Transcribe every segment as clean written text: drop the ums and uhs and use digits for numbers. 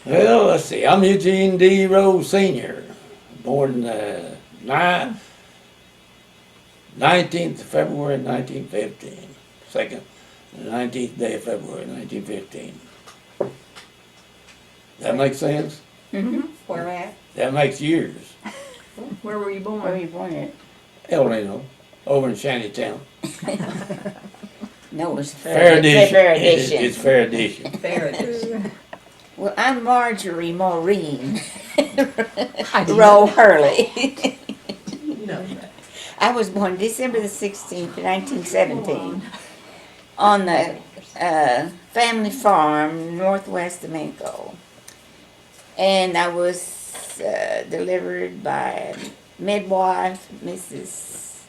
Well, let's see. I'm Eugene D. Rowe Sr., born 19th of February 1915. Second, the 19th day of February 1915. That makes sense? Mm-hmm. Where at? That makes years. Where were you born? Where were you born at? El Reno, over in Shantytown. No, it's Fair edition. Fair edition. It's fair edition. There it is. Well, I'm Marjorie Maureen I didn't Rowe Hurley. know that. I was born December the 16th, 1917, on the family farm northwest of Manco. And I was delivered by midwife, Mrs.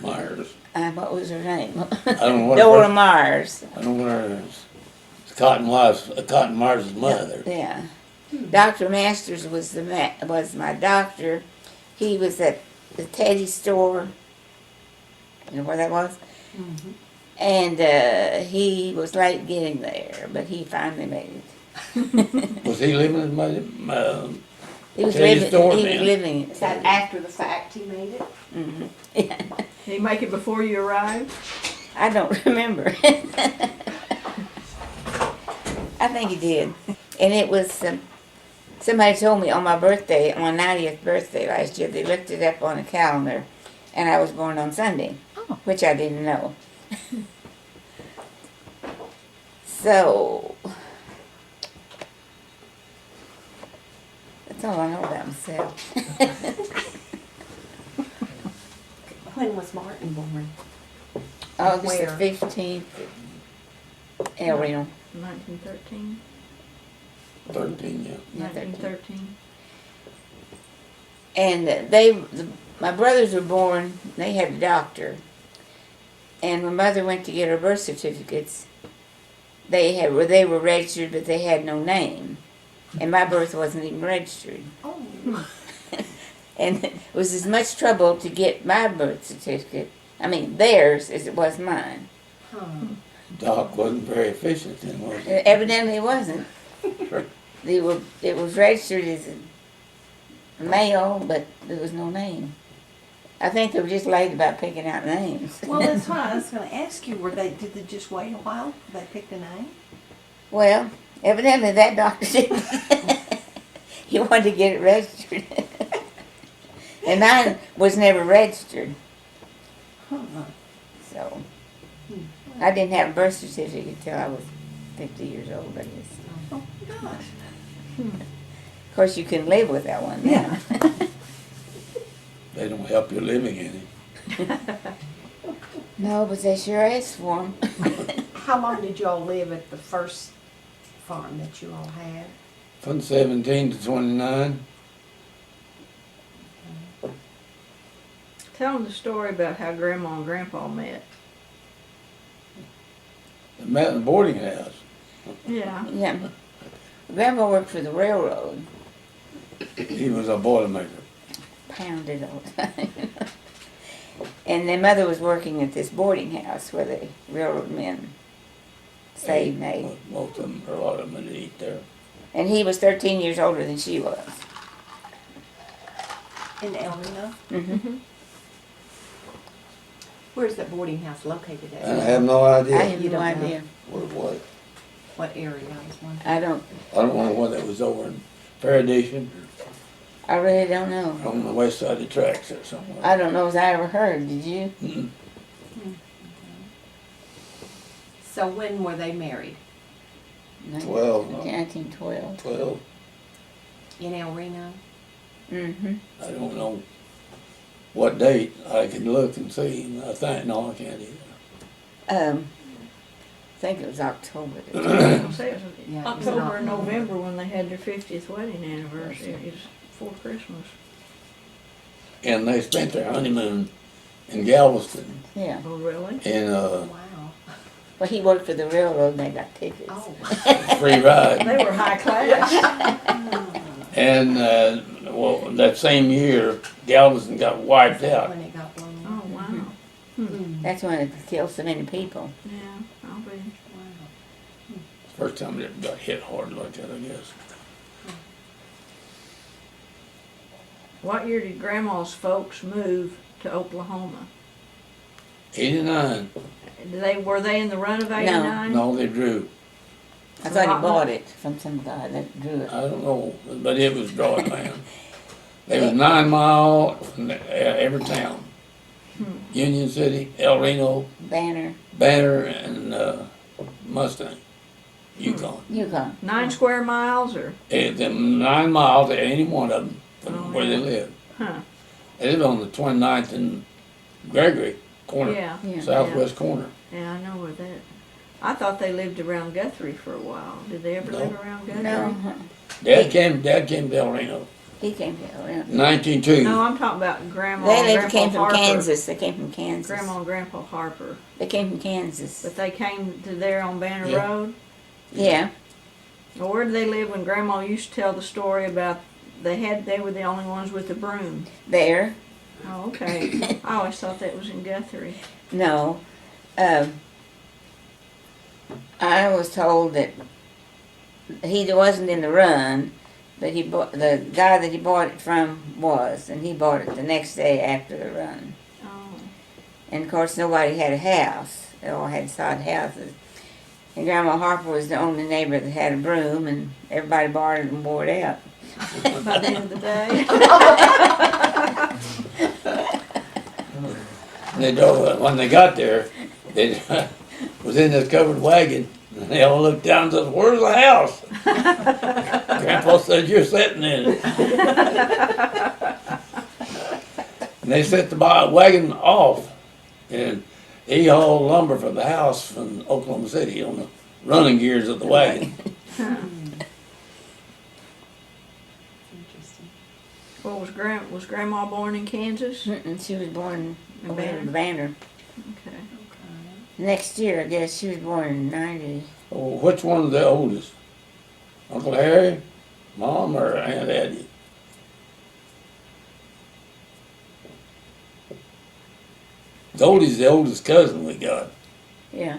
Myers. What was her name? I don't know what Dora Myers. I don't know what her is. It's Cotton Myers' mother. Yeah. Dr. Masters was was my doctor. He was at the Teddy store. You know where that was? Mm-hmm. And he was late getting there, but he finally made it. Was he living in my He was Teddy living. store He then? was living. Is that after the fact he made it? Hmm. Did he make it before you arrived? I don't remember. I think he did, and it was. Somebody told me on my birthday, on my 90th birthday last year, they looked it up on a calendar, and I was born on Sunday, which I didn't know. So, that's all I know about myself. When was Martin born? August Where? the 15th, El Reno. 1913? 13, yeah. Yeah, 1913. And my brothers were born, they had a doctor. And when mother went to get her birth certificates, they were registered, but they had no name. And my birth wasn't even registered. Oh. And it was as much trouble to get my birth certificate, theirs, as it was mine. Huh. Doc wasn't very efficient then, was he? Evidently it wasn't. It was registered as a male, but there was no name. I think they were just late about picking out names. Well, that's why I was going to ask you. Did they just wait a while before they picked a name? Well, evidently that doctor didn't. He wanted to get it registered. And mine was never registered. Huh. So, I didn't have a birth certificate until I was 50 years old, I guess. Oh, gosh. Of course, you couldn't live without one now. They don't help your living any. No, but they sure asked for them. How long did y'all live at the first farm that you all had? From 17 to 29. Tell them the story about how Grandma and Grandpa met. They met in the boarding house. Yeah. Yeah. Grandpa worked for the railroad. He was a boilermaker. Pounded all the time. And their mother was working at this boarding house where the railroad men stayed and ate. Most of them, or a lot of them, would eat there. And he was 13 years older than she was. In El Reno? Mm-hmm. Where's that boarding house located I at? have no idea I have You no don't know. idea. what it was. What area I was wondering? I don't know whether it was over in Fair Edition I really don't know. or on the west side of the tracks or somewhere. I don't know if I ever heard, did you? Mm-mm. So when were they married? 12. 1912. 12. In El Reno? Mm-hmm. I don't know what date. I can look and see. I think, no, I can't either. I think it was October. I was gonna say it was Yeah, it was October not- and November when they had their 50th wedding anniversary. It was before Christmas. And they spent their honeymoon in Galveston. Yeah. Oh, really? And Wow. Well, he worked for the railroad and they got tickets. Oh. free ride. They were high class. And well, that same year, Galveston got wiped out. When it got blown Oh, up. wow. Mm. That's when it killed so many people. Yeah, I'll be. Wow. First time it got hit hard like that, I guess. What year did Grandma's folks move to Oklahoma? 89. Were they in the run of '89? No, they drew. I thought he bought it from some guy that drew it. I don't know, but it was drawing land. It was 9 miles from every town. Union City, El Reno, Banner, Banner, and Mustang, Yukon. Yukon. 9 square miles, or? It's 9 miles to any one of them from Oh, where yeah. they live. Huh. They live on the 29th and Gregory corner, Yeah. Yeah. southwest corner. Yeah, I know where that. I thought they lived around Guthrie for a while. Did they ever No. live around Guthrie? No, Dad came to El Reno, he came to around. 1902. No, I'm talking about Grandma They and lived, Grandpa came from Harper. Kansas. They came from Kansas. Grandma and Grandpa Harper. They came from Kansas. But they came to there on Banner Yeah. Road? Yeah. Well, where did they live when Grandma used to tell the story about they were the only ones with the broom? There. Oh, okay. I always thought that was in Guthrie. No. I was told that he wasn't in the run, but the guy that he bought it from was, and he bought it the next day after the run. Oh. And of course, nobody had a house. They all had sod houses. And Grandma Harper was the only neighbor that had a broom, and everybody borrowed it and wore it out. By the end of the day. And they drove, when they got there, they was in this covered wagon, and they all looked down and said, "Where's the house?" Grandpa said, "You're sitting in it." And they set the wagon off, and he hauled lumber from the house from Oklahoma City on the running gears of the wagon. Interesting. Well, was Grandma born in Kansas? Mm-mm, she was born In over Banner? in Banner. Okay. Next year, I guess, she was born in 90. Oh, which one is the oldest? Uncle Harry, Mom, or Aunt Addie? Goldie's the oldest cousin we got. Yeah.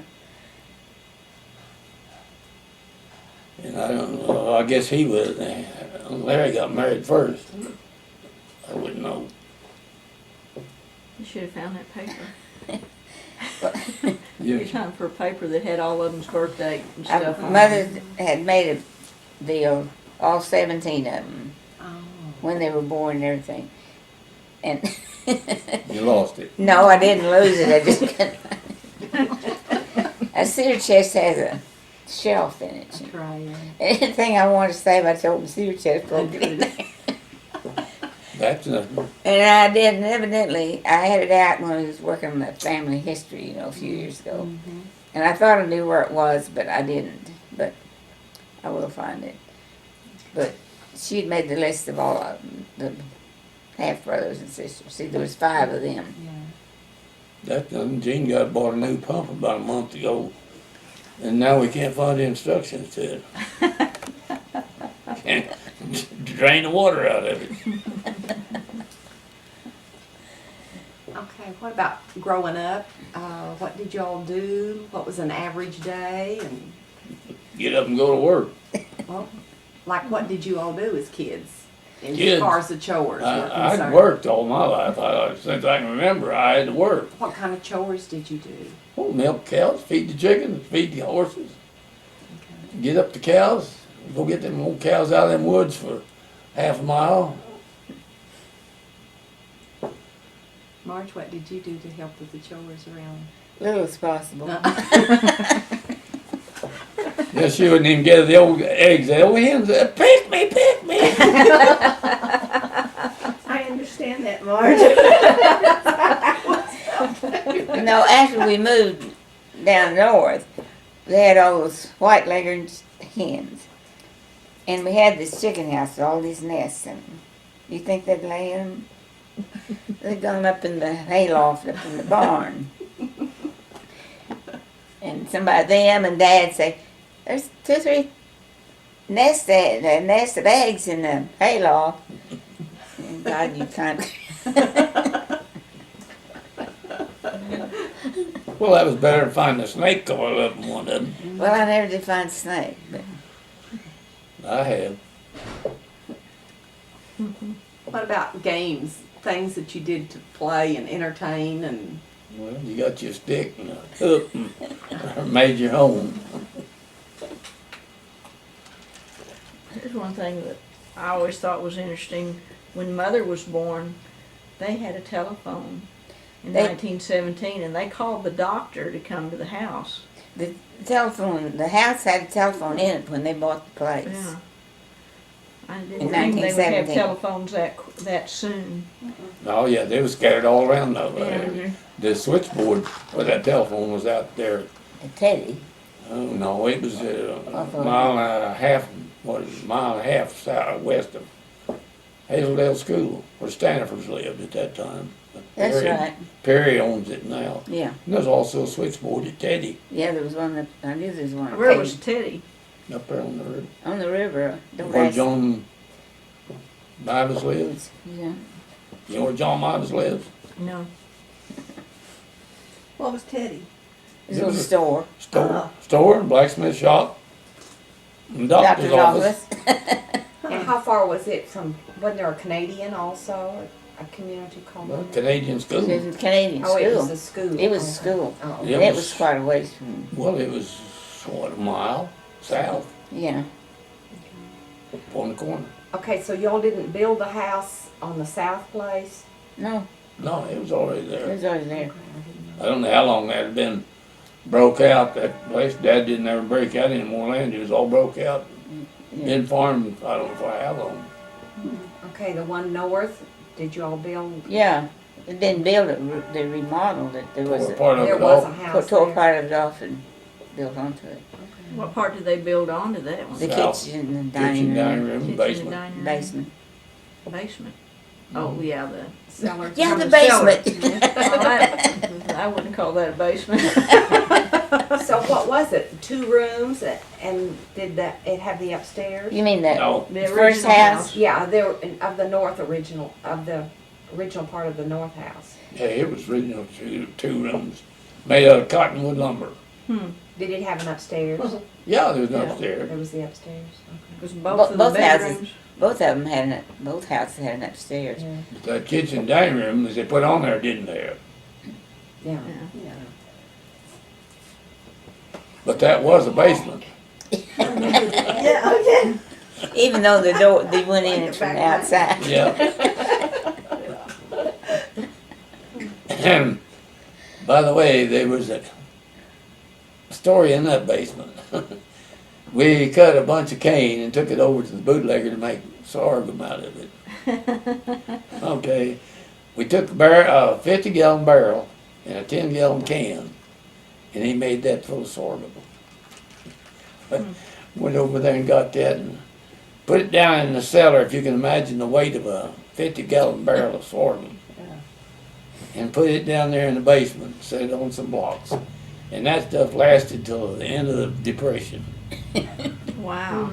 And I don't know, I guess he was, Uncle Larry got married first. I wouldn't know. You should have found that paper. You- You're hunting for a paper that had all of them's birthday and stuff on it. Mother had made a deal, all 17 of them, Oh. when they were born and everything. And You lost it. no, I didn't lose it. I just couldn't. A cedar chest has a shelf in it. That's right, yeah. Anything I wanted to save, I told the cedar chest, broke it in there. That's nothing. And I didn't. Evidently, I had it out when I was working on the family history, a few years ago. Mhm. And I thought I knew where it was, but I didn't. But I will find it. But she'd made the list of all of them, the half brothers and sisters. See, there was 5 of them. Yeah. That's nothing. Gene bought a new pump about a month ago, and now we can't find the instructions to it. Can't drain the water out of it. Okay, what about growing up? What did y'all do? What was an average day? And, Get up and go to work. well, like, what did you all do as kids? As Kids? far as the chores were I'd concerned. worked all my life. Since I can remember, I had to work. What kind of chores did you do? Oh, milk cows, feed the chickens, feed the horses, Okay. get up the cows, go get them old cows out of them woods for half a mile. Marge, what did you do to help with the chores around? Little as possible. Yeah, she wouldn't even get the old eggs. The old hens said, "Pick me, pick me." I understand that, Marge. No, after we moved down north, they had all those white leghorn hens. And we had this chicken house with all these nests in them. You think they'd lay in them? They'd gone up in the hayloft up in the barn. And them and Dad say, "There's 2 or 3 nests of eggs in the hayloft." And God, you can't. Well, that was better than finding a snake coiled up in one of them. Well, I never did find a snake, but I have. What about games, things that you did to play and entertain and? Well, you got your stick and a hook and made your home. Here's one thing that I always thought was interesting. When Mother was born, they had a telephone in They- 1917, and they called the doctor to come to the house. the house had a telephone in it when they bought the place. Yeah. I didn't In think they would have 1917. telephones that soon. Oh, yeah, they were scattered all around over there. Mhm. The switchboard where that telephone was out there. And Teddy, Oh, no, it was a Off of- mile and a half, mile and a half southwest of Hazeldale School, where Stanifers lived at that time. But that's Perry- right. Perry owns it now. Yeah, And there's also a switchboard at Teddy yeah. There was one that I knew there was one at Where Teddy. was Teddy? up there on the river. On the river. Don't Where ask- John Mivas lives. Yeah. You know where John Mivas lives? No. What was Teddy? His little store. Store, blacksmith shop, and doctor's office. And how far was it from, wasn't there a Canadian also, a community Well, college? Canadian school. It was a Canadian Oh, it was school. a school. It was a Okay. school. Oh, Yeah. And it was quite a ways from, Well, it was, what, a mile south yeah. on the corner. okay, so y'all didn't build a house on the south place? No, No, it was already it there. was always there. I don't know how long that had been broke out, that place. Dad didn't ever break out any more land. It was all broke out. Yeah. Been farmed, I don't know for how long. Okay, the one north, did you all build, Yeah. They didn't build it, they remodeled it. There was Or a, part of there it was a all. house tore there? part of it off and built onto it. What part did they build onto that one? The South. kitchen, the Kitchen, dining dining room, room, Kitchen and basement. dining room? basement. Basement. Oh, yeah, the. Cellar? Yeah, the cellar. basement. Well, I wouldn't call that a basement. So what was it, 2 rooms, and did that, it have the upstairs? You mean the No, The first original house? Yeah, there, of the north original, of the original part of the north house. yeah, it was original two rooms, made out of cottonwood lumber. Did it have an upstairs? Yeah, there was an Yeah. upstairs. There was the upstairs, Because Bo- both of the both houses. bedrooms. Both of them had an, both houses had an upstairs. okay. But that kitchen, dining room, as they put on there, didn't have. Yeah, Yeah. yeah. But that was a basement. Yeah, okay. Even though the door, they went in it from the outside. Yeah. And by the way, there was a story in that basement. We cut a bunch of cane and took it over to the bootlegger to make sorghum out of it. Okay, we took a 50-gallon barrel and a 10-gallon can, and he made that full of sorghum. Went over there and got that and put it down in the cellar, if you can imagine the weight of a 50-gallon barrel of sorghum. And put it down there in the basement, set it on some blocks. And that stuff lasted till the end of the Depression. Wow.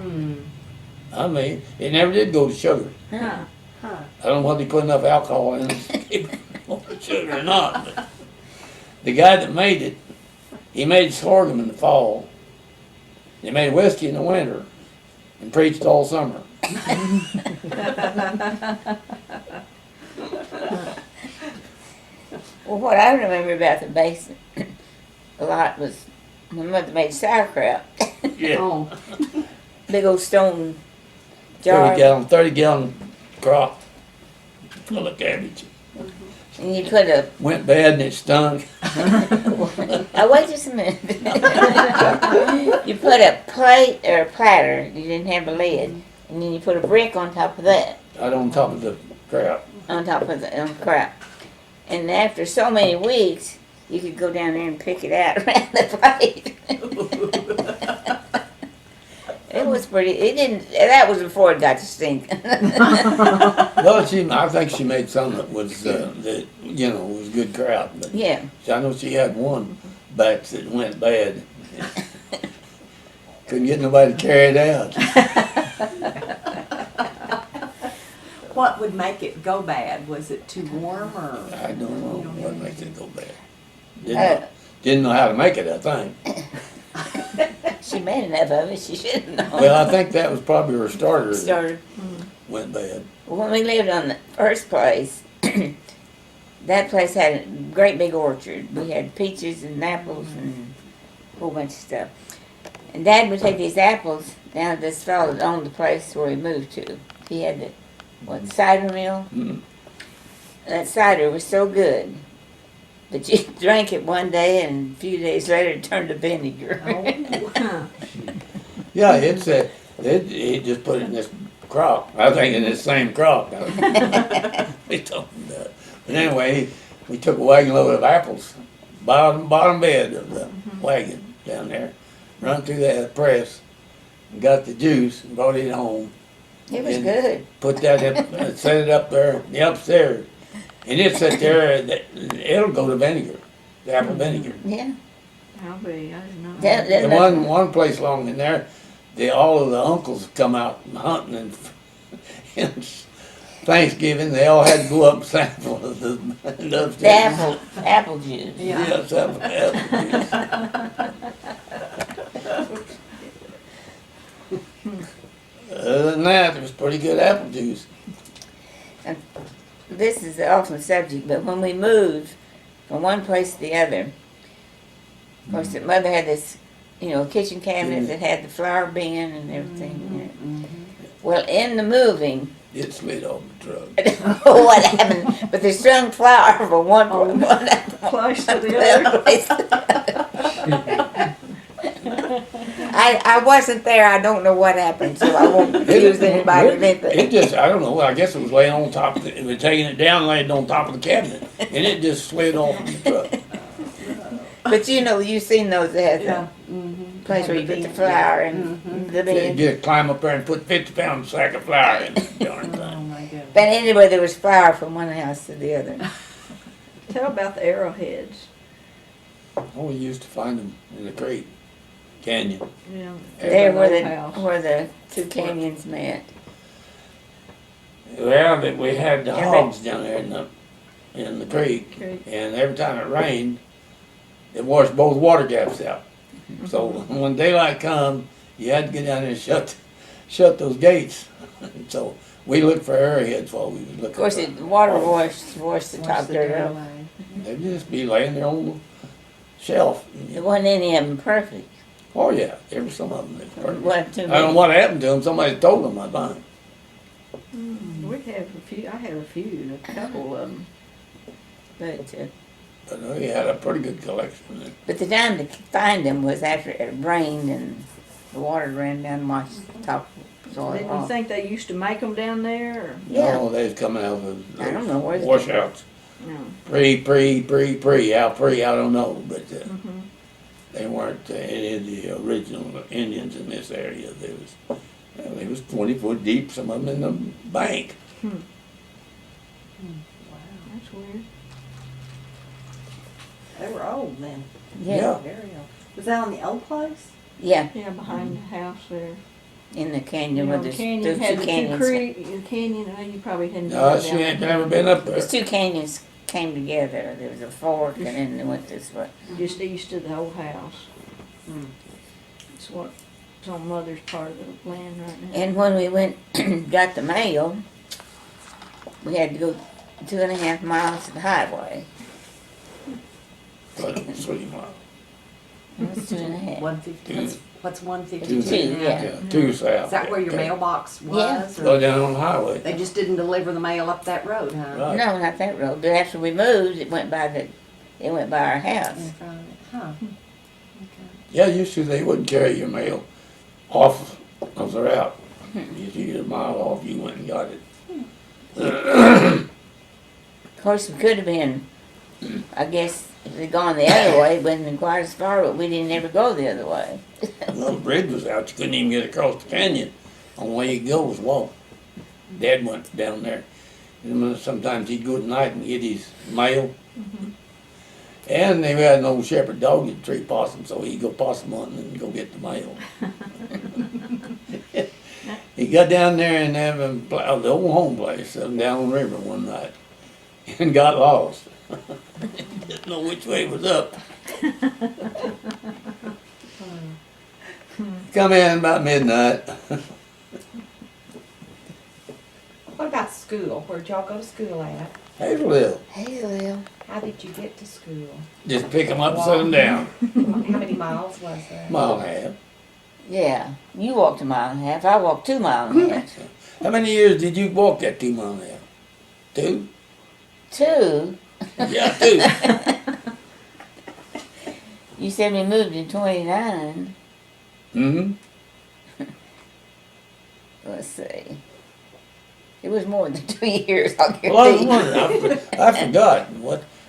I mean, it never did go to sugar. Huh. I don't know whether he put enough alcohol in it to keep it on the sugar or not. But the guy that made it, he made sorghum in the fall. He made whiskey in the winter and preached all summer. Well, what I remember about the basement a lot was my mother made sauerkraut. Yeah. Oh, Big old stone jar. 30-gallon crop full of cabbage. And you put a, Went bad and it stunk. oh, wait just a minute. You put a plate or a platter, you didn't have a lid, and then you put a brick on top of that, Right on top of the crap. on top of the crap. And after so many weeks, you could go down there and pick it out around the plate. It was pretty, it didn't, that was before it got to stink. Well, I think she made some that was, that, you know, was good crap. But Yeah. I know she had one batch that went bad. Couldn't get nobody to carry it out. what would make it go bad? Was it too warm or? I don't know what makes it go bad. Uh, Didn't know how to make it, I think. She made enough of it, she should have known. Well, I think that was probably her starter that Started. went bad. When we lived on the first place, that place had a great big orchard. We had peaches and apples and a whole bunch of stuff. And Dad would take these apples down to this fellow that owned the place where we moved to. He had the cider mill. Mm. That cider was so good. But you drank it one day and a few days later it turned to vinegar. Oh, Yeah, he just put it in this crock. I think in this same crock. We talking about. But anyway, we took a wagon load of apples, bottom bed of the wagon down there, run through that press, and got the juice and brought it home. It was And good. Put that up, set it up there, the upstairs, and it sat there. It'll go to vinegar, the apple vinegar. Yeah. I'll be, I didn't know. That- The one place along in there, all of the uncles come out hunting and Thanksgiving, they all had to go up and sample the The apple juice. Yeah. Yes, apple juice. Other than that, it was pretty good apple juice. This is off the subject, but when we moved from one place to the other, of course, the mother had this, kitchen cabinet that had the flour bin and everything in it. Well, in the moving, It slid off the truck. I don't know what happened, but they strung flour from one Close to the other. place. I wasn't there. I don't know what happened, so I won't accuse anybody of It anything. just, I don't know, I guess it was laying on top of it was taking it down, laying it on top of the cabinet, and it just slid off the truck. But you've seen those that Yeah. have the place where you put the flour and the You bin. just climb up there and put 50-pound sack of flour in it, darn Oh, thing. my goodness. But anyway, there was flour from one house to the other. Tell about the arrowheads. Oh, we used to find them in the creek, canyon. Yeah. There Old house. where the two canyons met. Well, we had the Yeah, hogs down there in the creek, Creek. and every time it rained, it washed both water gaps out. So when daylight come, you had to get down there and shut those gates. So we looked for arrowheads while we was looking. Of course, for the water washed the top What's the dirt dirt off. away? They'd just be laying there on the shelf. There wasn't any of them perfect. Oh yeah, there were some of them that were perfect. Wasn't too I don't know many. what happened to them. Somebody told them, I think. We have a few, I have a few, a couple of them. But But we had a pretty good collection. the time to find them was after it rained and the water ran down and washed the top soil Didn't you off. think they used to make them down there, or? Yeah. No, they was coming out of I don't know where they- washouts. No. How I don't know, but Mhm. they weren't any of the original Indians in this area. They was 20 foot deep, some of them in the bank. That's weird. They were old then, Yeah, very old. Was that on the old place? yeah, Yeah, behind the house there. in the You canyon know, where the there's canyon had two the two canyons. creek, the canyon, you probably hadn't been No, down she there. ain't never been up there. There's two canyons came together. There was a fork and then they went this way. Just east of the old house. Hmm. It's it's on Mother's part of the land right now. And when we went, got the mail, we had to go 2.5 miles to the highway. But 3 miles. It was 2.5. 150, what's Two, 152 now? yeah. two south. Is that where your Okay. mailbox Yeah. was? Go Or down on the highway. they just didn't deliver the mail up that road, huh? Right. No, not that road. But after we moved, it went by our house. In front of it, huh? Yeah, used to, they wouldn't carry your mail off because they're out. If you get a mile off, you went and got it. Of course, we could have been, I guess, if we'd gone the other way, it wouldn't have been quite as far, but we didn't ever go the other way. Well, the bridge was out, you couldn't even get across the canyon. Only way you could go was walk. Dad went down there. And sometimes he'd go at night and get his mail. And they had an old shepherd dog that treat possum, so he'd go possum hunting and go get the mail. He got down there and have the old home place down on the river one night and got lost. Didn't know which way was up. Come in about midnight. What about school? Where'd y'all go to school at? Hazelville. Hazel. How did you get to school? Just pick them up and set them down. How many miles was that? Mile and a half. Yeah, you walked a mile and a half. I walked 2 miles and a half. How many years did you walk that 2 mile and a half? 2? 2. Yeah, 2. You said we moved in 29. Mm-hmm. Let's see. It was more than 2 years. I'll Well, I was guarantee. wondering, I forgot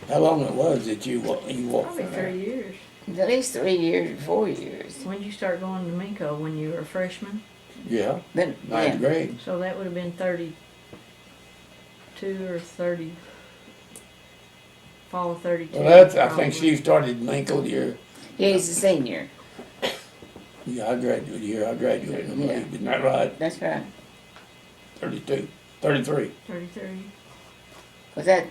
how long it was that you walked Probably from there. 3 years. At least 3 years, 4 years. When did you start going to Minko? When you were a freshman? Yeah, Then, ninth yeah. grade. So that would have been 32 or 30. Fall of 32. Well, I think probably. she started Minkle the year. Yeah, he's a senior. Yeah, I graduated the year I graduated, I believe. Yeah. Isn't that right? That's right. 32, 33. 33. Was that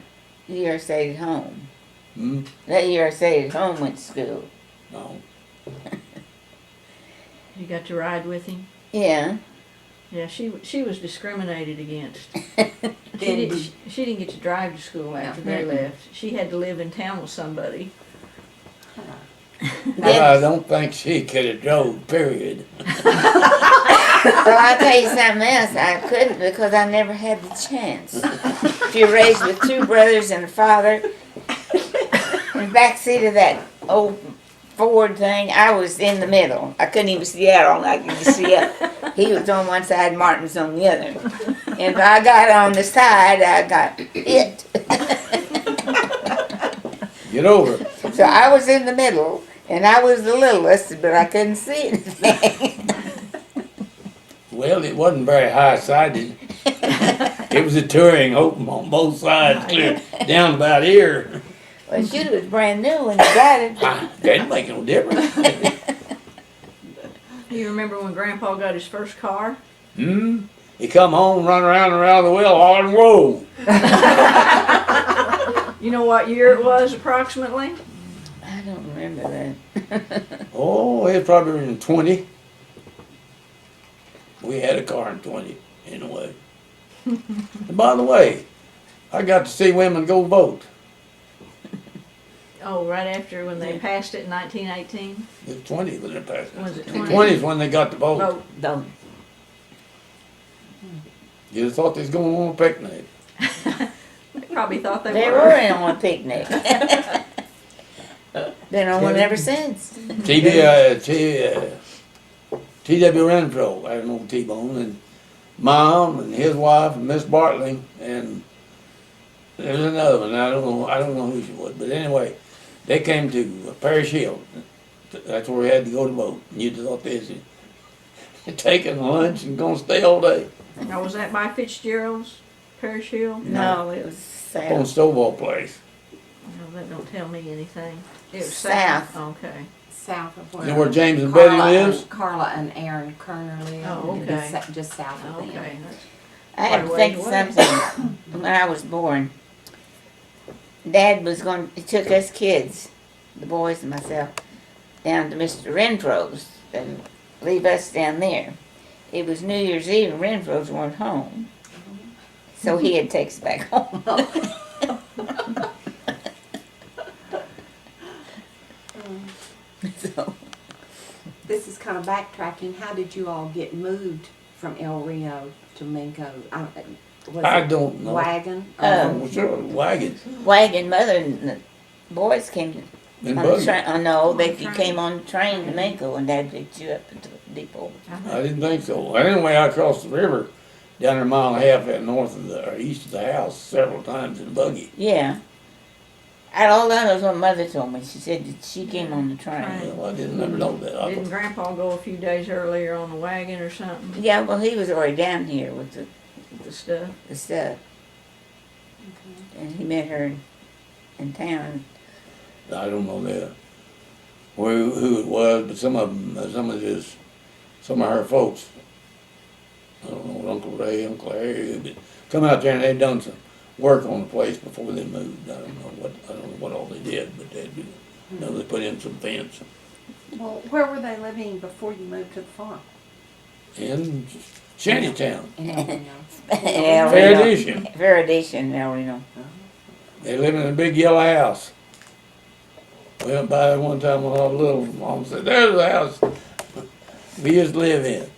year I stayed at home? Hmm? That year I stayed at home, went to school. No. You got to ride with him? Yeah. Yeah, she was discriminated against. Then She didn't get to drive to school after they Mm-mm. left. She had to live in town with somebody. I don't think she could have drove, period. Well, I'll tell you something else. I couldn't because I never had the chance. If you're raised with 2 brothers and a father, in the back seat of that old Ford thing, I was in the middle. I couldn't even see out on. I could just see up. He was on one side, Martin was on the other. And if I got on the side, I got hit. Get over it. So I was in the middle, and I was the littlest, but I couldn't see anything. Well, it wasn't very high-sided. It was a touring open on both sides, clear down about here. Well, shoot, it was brand new when you got it. That didn't make no difference. You remember when Grandpa got his first car? Hmm? He come home, run around the wheel, hollering, whoa. You know what year it was approximately? I don't remember that. Oh, it was probably in 20. We had a car in 20, anyway. And by the way, I got to see women go vote. Oh, right after when they passed it in 1918? It was 20 when they passed it. Was it 20 20? is when they got the vote. Vote. Don't. You'd have thought they was going on a picnic. They probably thought they They were. were in on a picnic. Been on one ever since. T.W. Renfro, I had an old T-Bone, and Mom and his wife and Miss Bartling, and there's another one, I don't know who she was, but anyway, they came to Parish Hill. That's where we had to go to vote. And you'd have thought they was taking lunch and gonna stay all day. Now, was that by Fitzgerald's, Parish Hill? No, it was On south. Stovall Place. No, that don't tell me anything. It was South. south. Okay. south of You know where where James and Betty lives? Carla and Aaron Kerner live. Oh, It'd be okay. just south of them. Okay. I had to think of something when I was born. Dad was going. He took us kids, the boys and myself, down to Mr. Renfro's and leave us down there. It was New Year's Eve and Renfro's weren't home, so he had to take us back home. So, This is kind of backtracking. How did you all get moved from El Rio to Minco? Was I it don't know. wagon? Oh, sure, wagons wagon mother and the boys came and on the buggies. train. Oh no, they train. came on the train to Mako, and Dad picked you up at the depot. I didn't think so. Anyway, I crossed the river down there a mile and a half at north of or east of the house several times in a buggy. Yeah. And all that was what Mother told me. She said that she came on the train. Train. Well, I didn't never know that. I Didn't thought, Grandpa go a few days earlier on a wagon or something? Yeah, well, he was already down here with The stuff. the stuff, and he met her in town. I don't know that. Who it was, but some of her folks. I don't know, Uncle Ray, Uncle Harry, but come out there and they'd done some work on the place before they moved. I don't know what all they did, but they put put in some fence. Well, where were they living before you moved to the farm? In Shantytown, El Fair Reno. Edition. Fair Edition, El Reno. They live in a big yellow house. We went by there one time when I was little. Mom said, "There's the house we used to live in."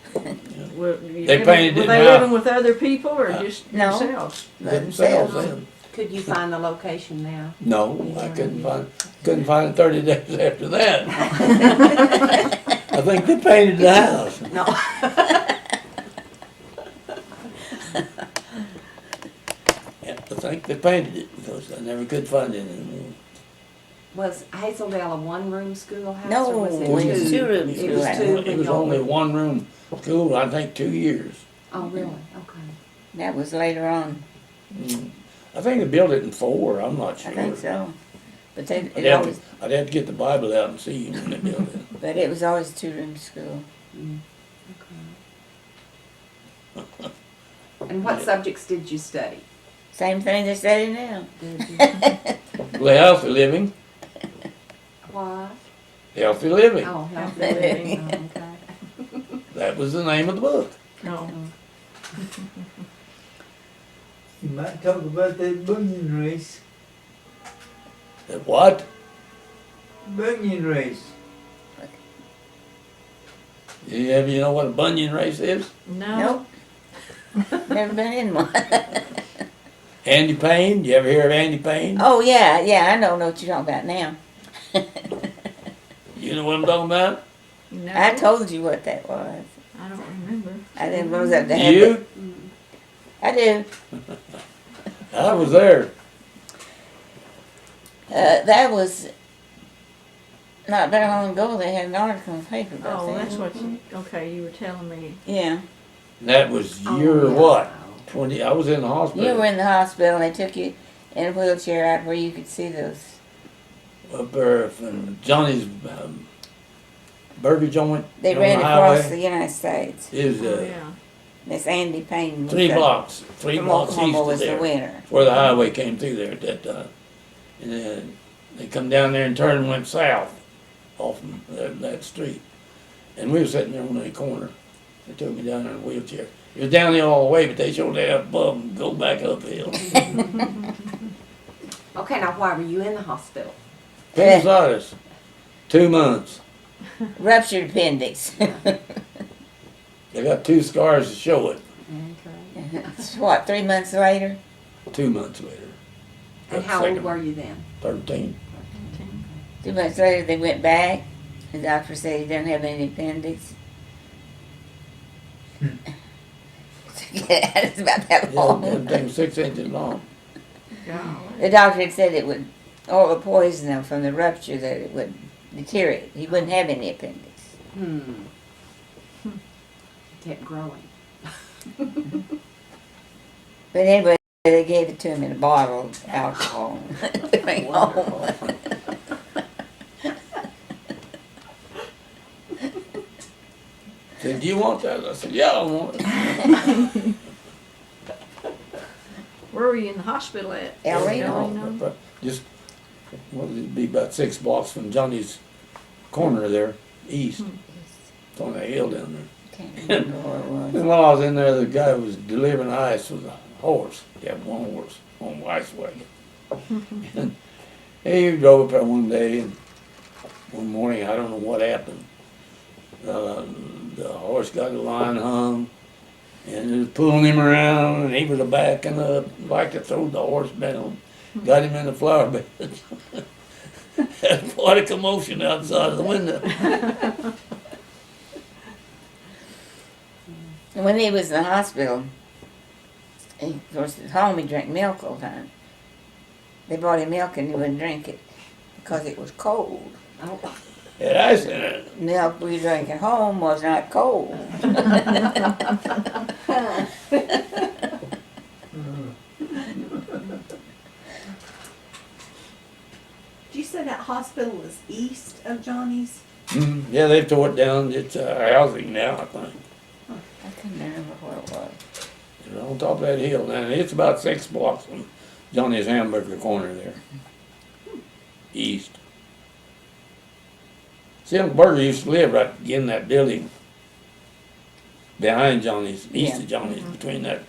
They painted Were it they now. living with other people or just No. themselves? Themselves then. Could you find the location now? No, I couldn't find it 30 days after that. I think they painted the house. No. Yeah, I think they painted it because I never could find it anymore. Was Hazeldale a one-room schoolhouse? No, or was it was two? two-room It was schoolhouse. two It when was y'all only were- one room school, I think 2 years. Oh, really? Okay. That was later on. I think they built it in 4, I'm not sure. I think so. But they, I'd it have, always, I'd have to get the Bible out and see when they built it. but it was always a two-room school. Okay. And what subjects did you study? Same thing they study now. Did you? Well, healthy living, What? healthy living. Oh, healthy Living. living. Oh, okay. That was the name of the book. No. You might talk about that bunion race. The what? Bunion race. You know what a bunion race is? No. Nope. Never been in one. Andy Payne, you ever hear of Andy Payne? Oh, yeah, I know what you're talking about now. You know what I'm talking about? No. I told you what that was. I don't remember. I didn't was up to have You? it. I do. I was there. That was not very long ago. They had an article in the paper about Oh, that. that's what you, okay, you were telling me. Yeah. That was Oh, year yeah. what? 20, I was in the hospital. You were in the hospital and they took you in a wheelchair out where you could see those. Up there from Johnny's burger joint. They on ran the across highway. the United States. Is Oh, yeah. This Andy Payne was 3 the- blocks, 3 from blocks east Oklahoma of was the there, winner. where the highway came through there at that time. And then they come down there and turned and went south off that street. And we were sitting there on that corner. They took me down there in a wheelchair. It was down there all the way, but they showed that above and go back uphill. Okay, now why were you in the hospital? Appendicitis, 2 months. Ruptured appendix. They got 2 scars to show it. Okay. It's what, 3 months later? 2 months later. And Got how old second- were you then? 13. 2 months later they went back. The doctor said he didn't have any appendix. Yeah, it's about that Yeah, long. that thing was 6 inches long. Golly. The doctor had said it would, all the poison from the rupture, that it would deteriorate. He wouldn't have any appendix. Kept growing. But anyway, they gave it to him in a bottle of alcohol. To bring home. Said, "Do you want that?" I said, "Yeah, I want it." Where were you in the hospital at? El Reno. Just, well, it'd be about 6 blocks from Johnny's corner there, east. It's on that hill down there. Can't remember where it was. And while I was in there, the guy was delivering ice with a horse. He had one horse on the ice wagon. And he drove up there one day, and one morning, I don't know what happened. The horse got the line hung, and it was pulling him around, and he was backing up, like to throw the horse down. Got him in the flower bed. Had quite a commotion outside of the window. And when he was in the hospital, of course, at home he drank milk all the time. They brought him milk and he wouldn't drink it because it was cold. Oh, Had ice in it. Milk we drank at home was not cold. Did you say that hospital was east of Johnny's? Yeah, they tore it down. It's housing now, I think. I couldn't remember where it was. It's on top of that hill now. It's about 6 blocks from Johnny's Hamburger corner there. East. See, Uncle Burger used to live right in that building behind Johnny's, east of Johnny's, between that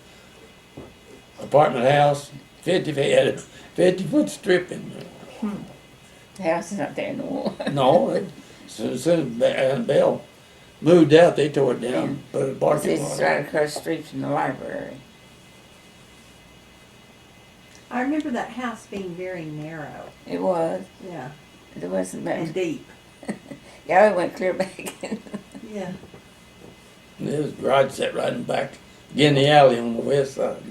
apartment house, 50 feet, had a 50-foot strip in there. The house is not there no more. No, as soon as Bell moved out, they tore it down, put a parking This lot. is right across the street from the library. I remember that house being very narrow. It was. Yeah. There wasn't And much. deep. Yeah, it went clear back. Yeah. There was a garage set right in back, in the alley on the west side.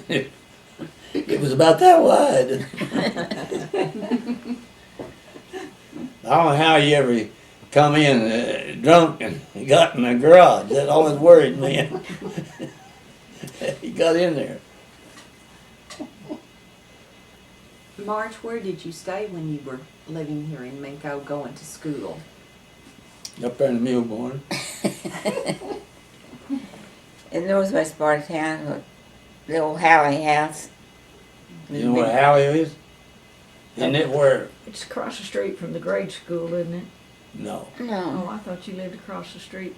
It was about that wide. I don't know how you ever come in drunk and got in the garage. That always worried me. He got in there. Marge, where did you stay when you were living here in Minko, going to school? Up there in the mule barn. In the northwest part of town, the old Hurley house. You know what Halley is? Isn't it where? It's across the street from the grade school, isn't it? No. Oh, No, I thought you lived across the street,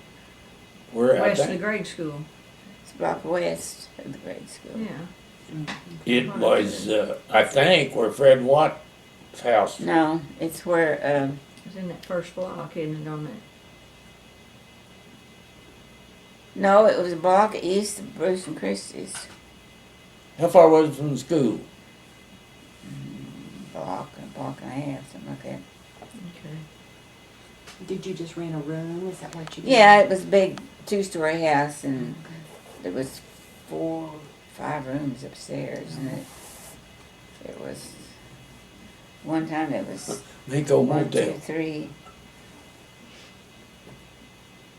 Where I west of the think grade school. it's a block west of the grade school. Yeah. it was, I think, where Fred Watt's house. No, it's where, It's in that first block, isn't it, on that? no, it was a block east of Bruce and Christie's. How far was it from the school? A block and a half, something like that. Okay. Did you just rent a room? Is that what you did? Yeah, it was a big two-story house, and there was 4, 5 rooms upstairs, and it was, one time it was Minko 1, 2, Motel. 3,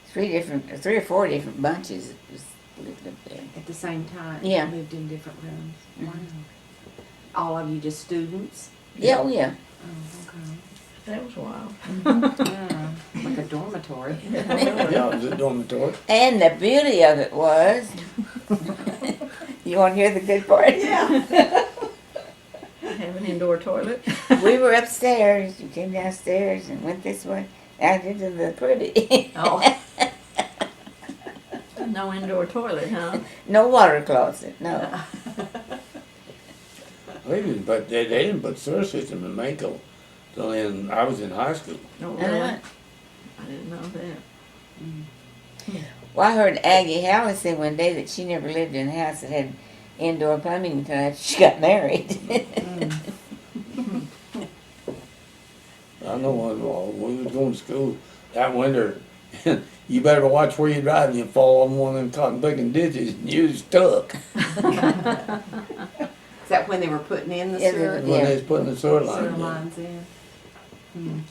3 or 4 different bunches that was lived up there. At the same time? Yeah. Lived in different rooms? Mhm. Wow. All of you just students? Yeah, oh yeah. Oh, That was wild. okay. Yeah, like a dormitory. Yeah, it was a dormitory. And the beauty of it was, you want to hear the good part? Yeah. Have an indoor toilet. We were upstairs, you came downstairs and went this way, out into the pretty. Oh. No indoor toilet, huh? No water closet, no. But they didn't put sewer system in Minko till I was in high school. No, Uh-huh. I didn't know that. Well, I heard Aggie Howley say one day that she never lived in a house that had indoor plumbing until after she got married. I know when we was going to school that winter, you better watch where you're driving. You fall on one of them cotton picking ditches and you stuck Is that when they were putting in the Yeah, sewer? when they was putting the sewer line Sewer in. lines in?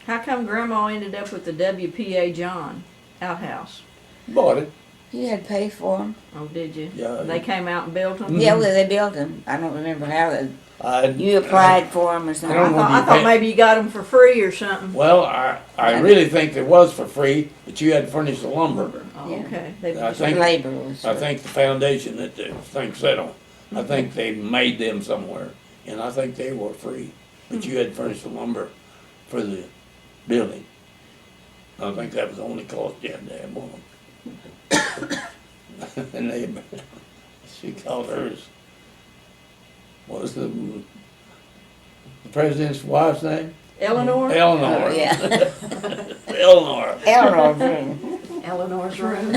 How come Grandma ended up with the WPA John outhouse? Bought it. You had to pay for them. Oh, did you? Yeah. They came out and built them? Yeah, well, they built them. I don't remember how I, you applied for them or something. I don't know. I thought maybe you got them for free or something. Well, I really think it was for free, but you had to furnish the lumber. Oh, Yeah. okay. They I just- think- Labor was. I think the foundation that the thing set on, I think they made them somewhere, and I think they were free, but you had to furnish the lumber for the building. I think that was the only cost you had to have on them. And they, she called hers, what was the president's wife's name? Eleanor? Eleanor. Oh, yeah. Eleanor. Eleanor's room. Eleanor's room.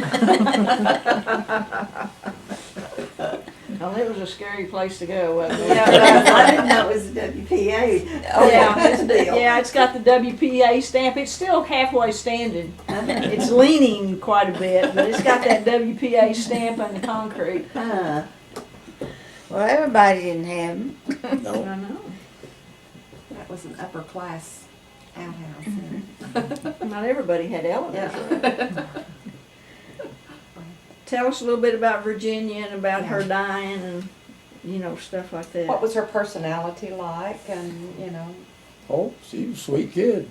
Oh, it was a scary place to go, wasn't it? Yeah, I didn't know it was a WPA. Oh, yeah. This deal. Yeah, it's got the WPA stamp. It's still halfway standing. It's leaning quite a bit, but it's got that WPA stamp on the concrete. Uh, Well, everybody didn't have them. No. I know. That was an upper class outhouse. Not everybody had Eleanor's. Yeah. Tell us a little bit about Virginia and about her dying and, you know, stuff like that. What was her personality like, and, you know? Oh, she was a sweet kid.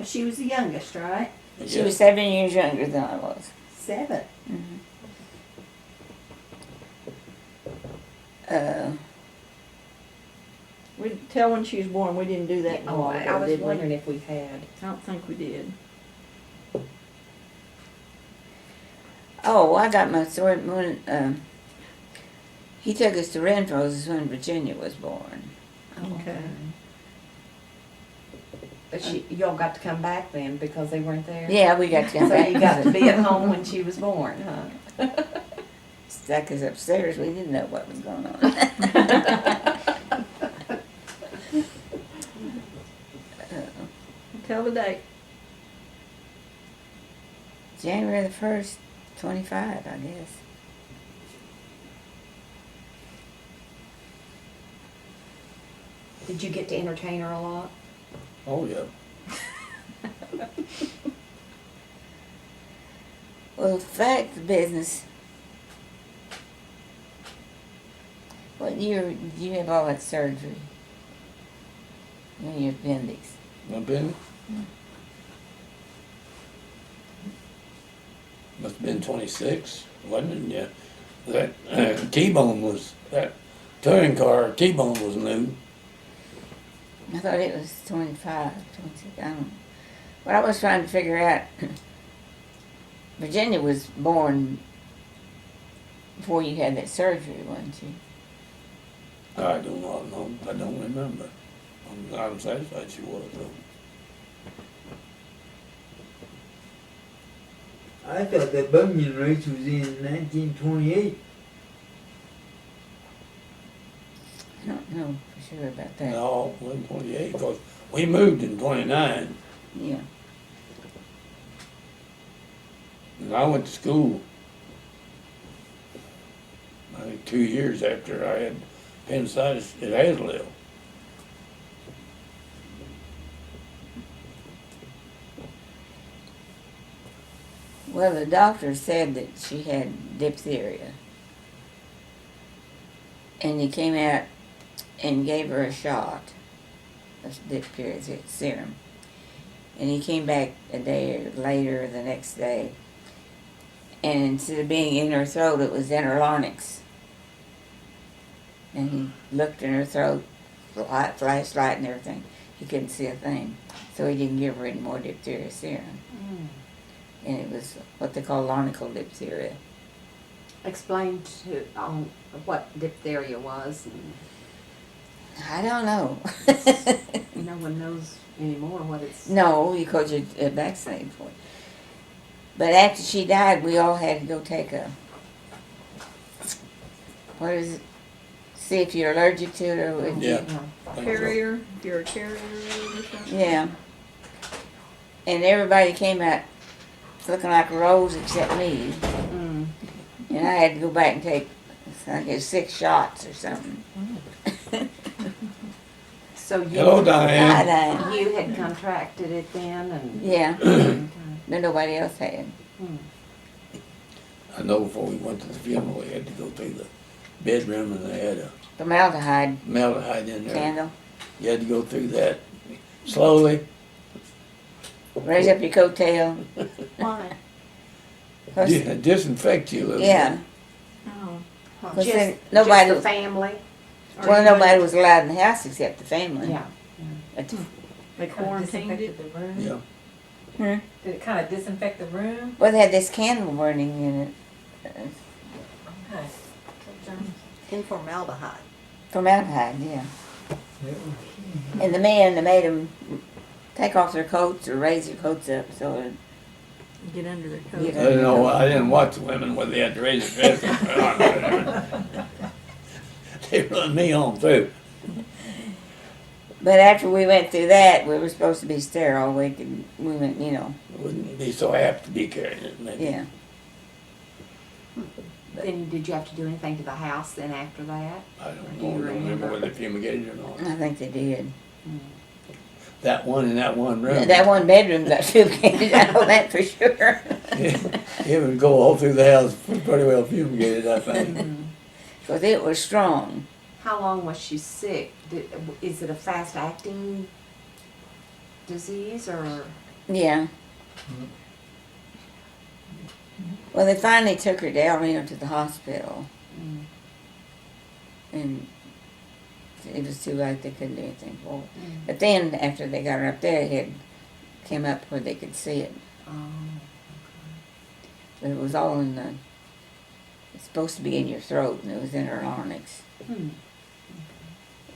she was the youngest, right? She was 7 years younger than I was. 7. We tell when she was born, we didn't do that in a Oh, while I ago, was did we? wondering if we had. I don't think we did. Oh, I got my story when he took us to Renfro's when Virginia was born. Okay. But y'all got to come back then because they weren't there? Yeah, we got to come So back. you got to be at home when she was born, huh? Stuck us upstairs. We didn't know what was going on. Tell the date. January the 1st, 25, I guess. Did you get to entertain her a lot? Oh, yeah. Well, fact of business. What year did you have all that surgery? In your appendix? My opinion? Must have been 26, wasn't it? Yeah. That T-bone was, that touring car T-bone was new. I thought it was 25, 26, I don't know. But I was trying to figure out, Virginia was born before you had that surgery, wasn't she? I do not know. I don't remember. I'm satisfied she was, though. I thought the bunion race was in 1928. I don't know for sure about that. No, it wasn't 28, because we moved in 29, Yeah. and I went to school, I think 2 years after I had appendicitis at Hazlell. Well, the doctor said that she had diphtheria. And he came out and gave her a shot of diphtheria serum. And he came back a day later, the next day, and instead of being in her throat, it was in her larynx. And he looked in her throat, flashlight and everything. He couldn't see a thing. So he didn't give her any more diphtheria serum. And it was what they call laryngeal diphtheria. Explain to what diphtheria was. I don't know. No one knows anymore what it's. No, because you're vaccinated for it. But after she died, we all had to go take a, what is it? See if you're allergic to it or if Yeah. you, Carrier, if you're a carrier or something. yeah. And everybody came out looking like a rose except me. Mm. And I had to go back and take, I guess, 6 shots or something. So you. Hello, Diane. Hi, Diane. You had contracted it then, and. Yeah, Okay. but nobody else had. Hmm. I know before we went to the funeral, we had to go through the bedroom and they had a Formaldehyde formaldehyde in there. candle. You had to go through that slowly. Raise up your coattail. Why? Disinfect you a little Yeah. bit. Oh, Because Just, then nobody, just the family. well, nobody was allowed in the house except the family. Yeah. But, they quarantined it. The room? Yeah. hmm? Did it kind of disinfect the room? Well, they had this candle burning in it. Okay. In formaldehyde. Formaldehyde, yeah. That was- And the men, they made them take off their coats or raise their coats up so it, Get under their coat. Yeah. I didn't know, I didn't watch the women whether they had to raise their dress. They run me on through. but after we went through that, we were supposed to be sterile. We went, you know, Wouldn't be so apt to be carrying it, maybe. yeah. Then did you have to do anything to the house then after that? I don't Do you remember remember? whether they fumigated or not. I think they did. That one in that one room. That one bedroom got fumigated, I know that for sure. It would go all through the house, pretty well fumigated, I think. Because it was strong. How long was she sick? Is it a fast-acting disease or? Yeah. Well, they finally took her down, to the hospital. And it was too late. They couldn't do anything for it. But then after they got her up there, it came up where they could see it. Oh, But it was all in the. It's supposed to be in your throat, and it was in her larynx. Hmm.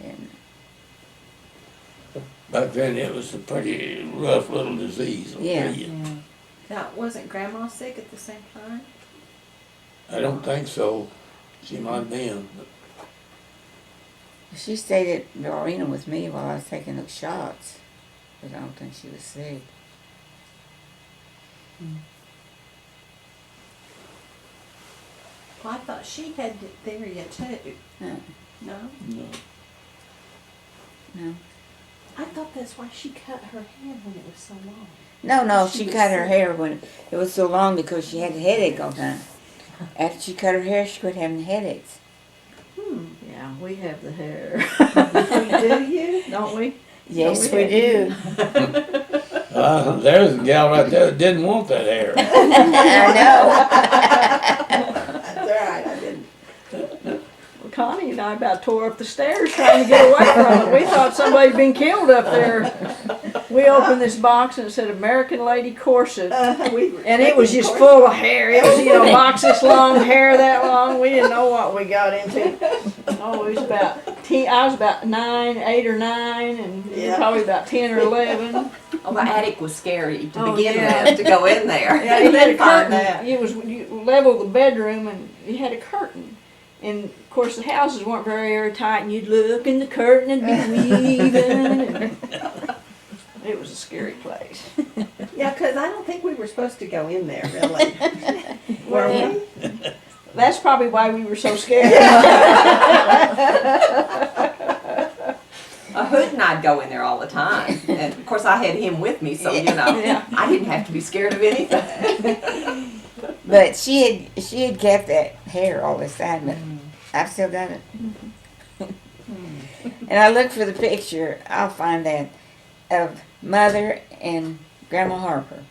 And Back then, it was a pretty rough little disease. I'll Yeah. tell you. Yeah. Now, wasn't Grandma sick at the same time? I don't think so. She might have been. But she stayed at the arena with me while I was taking those shots, but I don't think she was sick. Well, I thought she had diphtheria too. No, No? no. no. I thought that's why she cut her hair when it was so long. No, She she was cut her sick. hair when it was so long because she had a headache all the time. After she cut her hair, she quit having headaches. Yeah, we have the hair, Do you? don't we? Yes, we we do. There's a gal right there that didn't want that hair. I That's all right, I didn't. Well, Connie and I about tore up the stairs trying to get away from it. We thought somebody had been killed up there. We opened this box and it said American Lady Corset. And it was just full of hair. It was, box this long, hair that long. We didn't know what we got into. Oh, it was about I was about 8 or 9, and you were Yeah. probably about 10 or 11. Oh, the attic was scary to Oh, begin yeah. with, to go in there. Yeah, you had a Find curtain. that. You leveled the bedroom, and you had a curtain. And of course, the houses weren't very airtight, and you'd look in the curtain and be weaving. And it was a scary place. Yeah, 'cause I don't think we were supposed to go in there, really. Were Well, we? That's probably why we were so scared. Hood and I'd go in there all the time. And of course, I had him with me, so, Yeah. I didn't have to be scared of anything. But she had kept that hair all this time, but I've still got it. And I looked for the picture. I'll find that of Mother and Grandma Harper,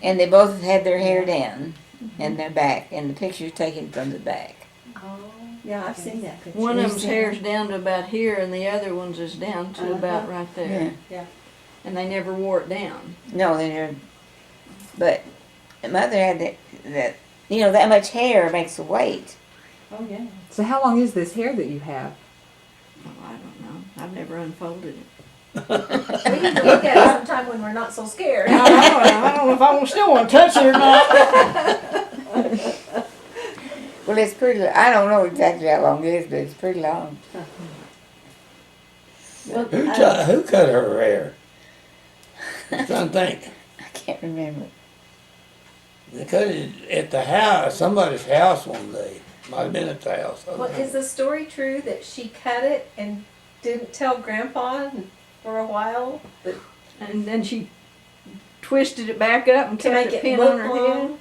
and they both had their hair down and their back, and the picture's taken from the back. Oh, Yeah, I've seen that picture. One of them's hair's down to about here, and the other one's is down to about right there. Yeah. And they never wore it down. No, they're. But Mother had that that much hair makes a weight. Oh, yeah. So how long is this hair that you have? Oh, I don't know. I've never unfolded it. We need to look at it sometime when we're not so scared. I don't know if I still want to touch it or not. Well, it's pretty. I don't know exactly how long it is, but it's pretty long. Who cut her hair? I'm trying to think. I can't remember. They cut it at the house, somebody's house one day. Might have been at the house. I don't Well, know. is the story true that she cut it and didn't tell Grandpa for a while? But And then she twisted it back up and to kept make it it pinned look on her long? head.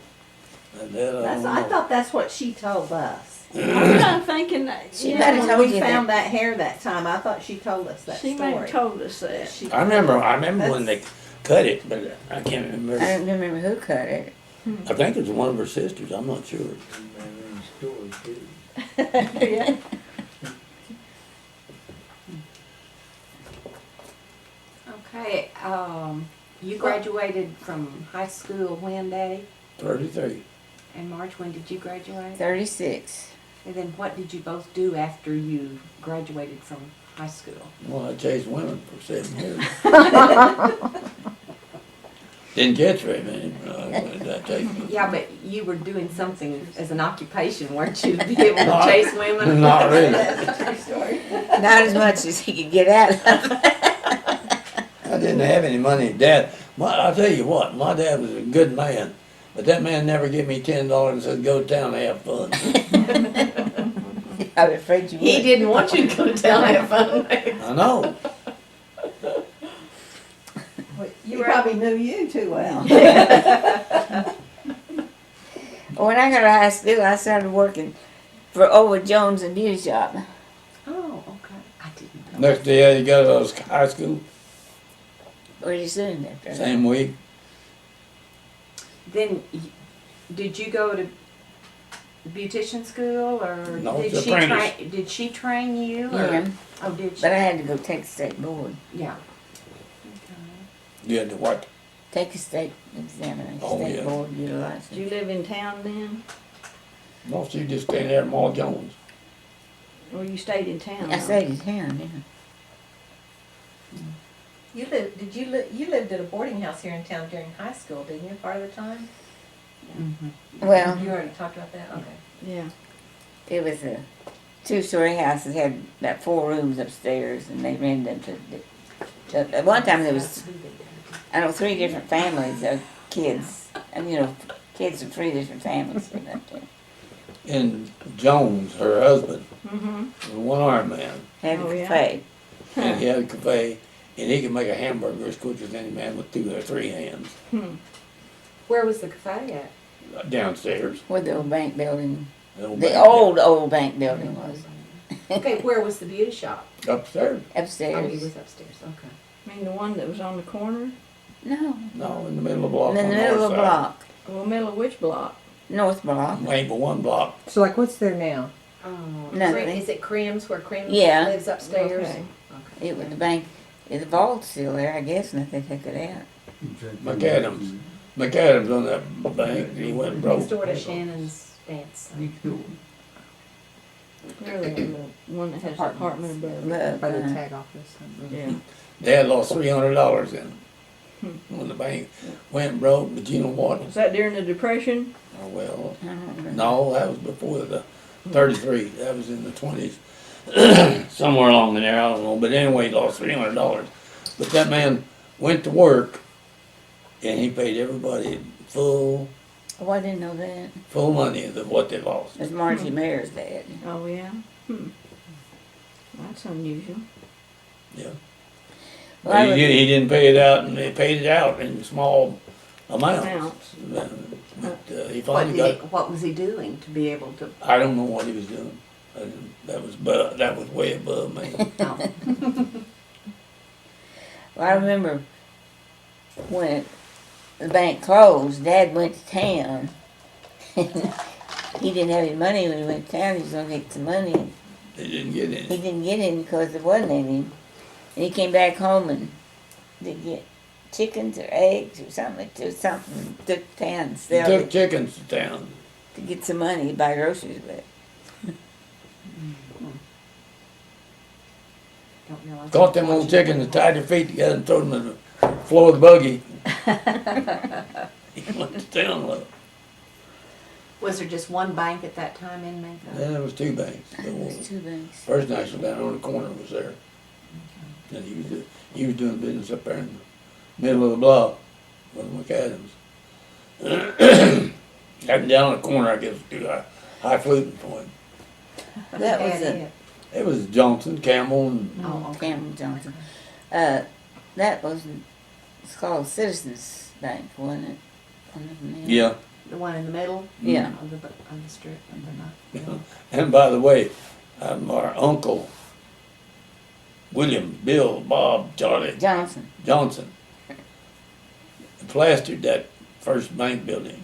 I thought that's what she told us. I'm kind of thinking that She yeah, might have When told we you found that. that hair that time, I thought she told us that she may have story. told us that. She- I remember when they cut it, but I can't remember. I don't remember who cut it. I think it was one of her sisters, I'm not sure. Story too. Yeah. Okay, you graduated from high school when, Daddy? 33. And Marge, when did you graduate? 36. And then what did you both do after you graduated from high school? Well, I chased women for 7 years. Didn't catch very many, but I chased them. Yeah, but you were doing something as an occupation, weren't you, to be able to chase women? Not really. That's a true story. Not as much as he could get out of. I didn't have any money. Dad, I'll tell you what, my dad was a good man, but that man never gave me $10 and said, go to town and have fun. I was afraid you would. He didn't want you to go to town and have fun. I know. He probably knew you too well. When I got out of high school, I started working for Owen Jones and Beauty Shop. Oh, okay. I didn't know. Next day you got out of high school, Pretty soon after that. same week. Then, did you go to the beautician school, or No, did it's she apprentice. train? Did she train you? Or? Yeah, Oh, did she? but I had to go take the state board. Yeah. You had to what? Take a state examination, Oh, state yeah. board Did utilization. you live in town then? No, she just stayed there at Mall Jones. Or you stayed in town? I though? stayed in town, yeah. You lived at a boarding house here in town during high school, didn't you, part of the time? Well, You already talked about that, okay. Yeah. it was a two-story house. It had about 4 rooms upstairs, and they rented them to at one time there was, I don't know, 3 different families of kids, and kids of 3 different families lived up there. And Jones, her husband, Mm-hmm. was a one-armed man. Had Oh, a yeah? cafe. And he had a cafe, and he could make a hamburger as quick as any man with 2 or 3 hands. Where was the cafe at? Downstairs. Where the old bank building, The old the bank old bank building was. Okay, where was the beauty shop? upstairs. Oh, he Upstairs. was upstairs. Okay. I mean, the one that was on the corner? No, No, in the middle of the block. in the on middle of north the side. block, Well, middle of which block? north block. Ain't but 1 block. So like, what's there now? Nothing. Is it Crim's, where Crim Yeah. lives upstairs? Okay. It was the bank. The vault's still there, I guess, and they took it out. McAdams on that bank, and he went broke. Next door to Shannon's dance. Next door. Really, the one that has the apartment above. By the Uh, tag office. Yeah. Dad lost $300 in when the bank went broke, but you know what? Was that during the Depression? Oh, well, I don't remember. no, that was before the 33. That was in the 20s. Somewhere along in there, I don't know. But anyway, he lost $300. But that man went to work, and he paid everybody full Oh, I didn't know that. money of what they lost. It was Marjorie Mayor's dad. Oh, yeah? That's unusual. Yeah. Well, I But he didn't pay it out, and they paid it out in small amounts. Amounts. But he What finally did got. what was he doing to be able to? I don't know what he was doing. That was way above me. Oh. Well, I remember when the bank closed, Dad went to town. He didn't have any money when he went to town. He was going to get some money. They didn't get He any. didn't get any because there wasn't any. And he came back home and did get chickens or eggs or something. Took to town and He sell took it chickens to town. to get some money to buy groceries with. Don't realize Caught them old chickens and tied their feet together and threw them in the floor of the buggy. He went to town with them. Was there just one bank at that time in Mankato? Then there was 2 banks. The It was 2 banks. First National down on the corner was there. And he was doing business up there in the middle of the block with McAdams. Having down on the corner, I guess, was too high fluting for him. That was Yeah, a It was Johnson, Campbell, and Oh, okay. Campbell Johnson. That was, it's called Citizens Bank, wasn't it? One of them, yeah. The one in the middle Yeah. of the strip. Of the And by the way, our uncle, William, Bill, Bob, Charlie Johnson. Johnson, plastered that first bank building.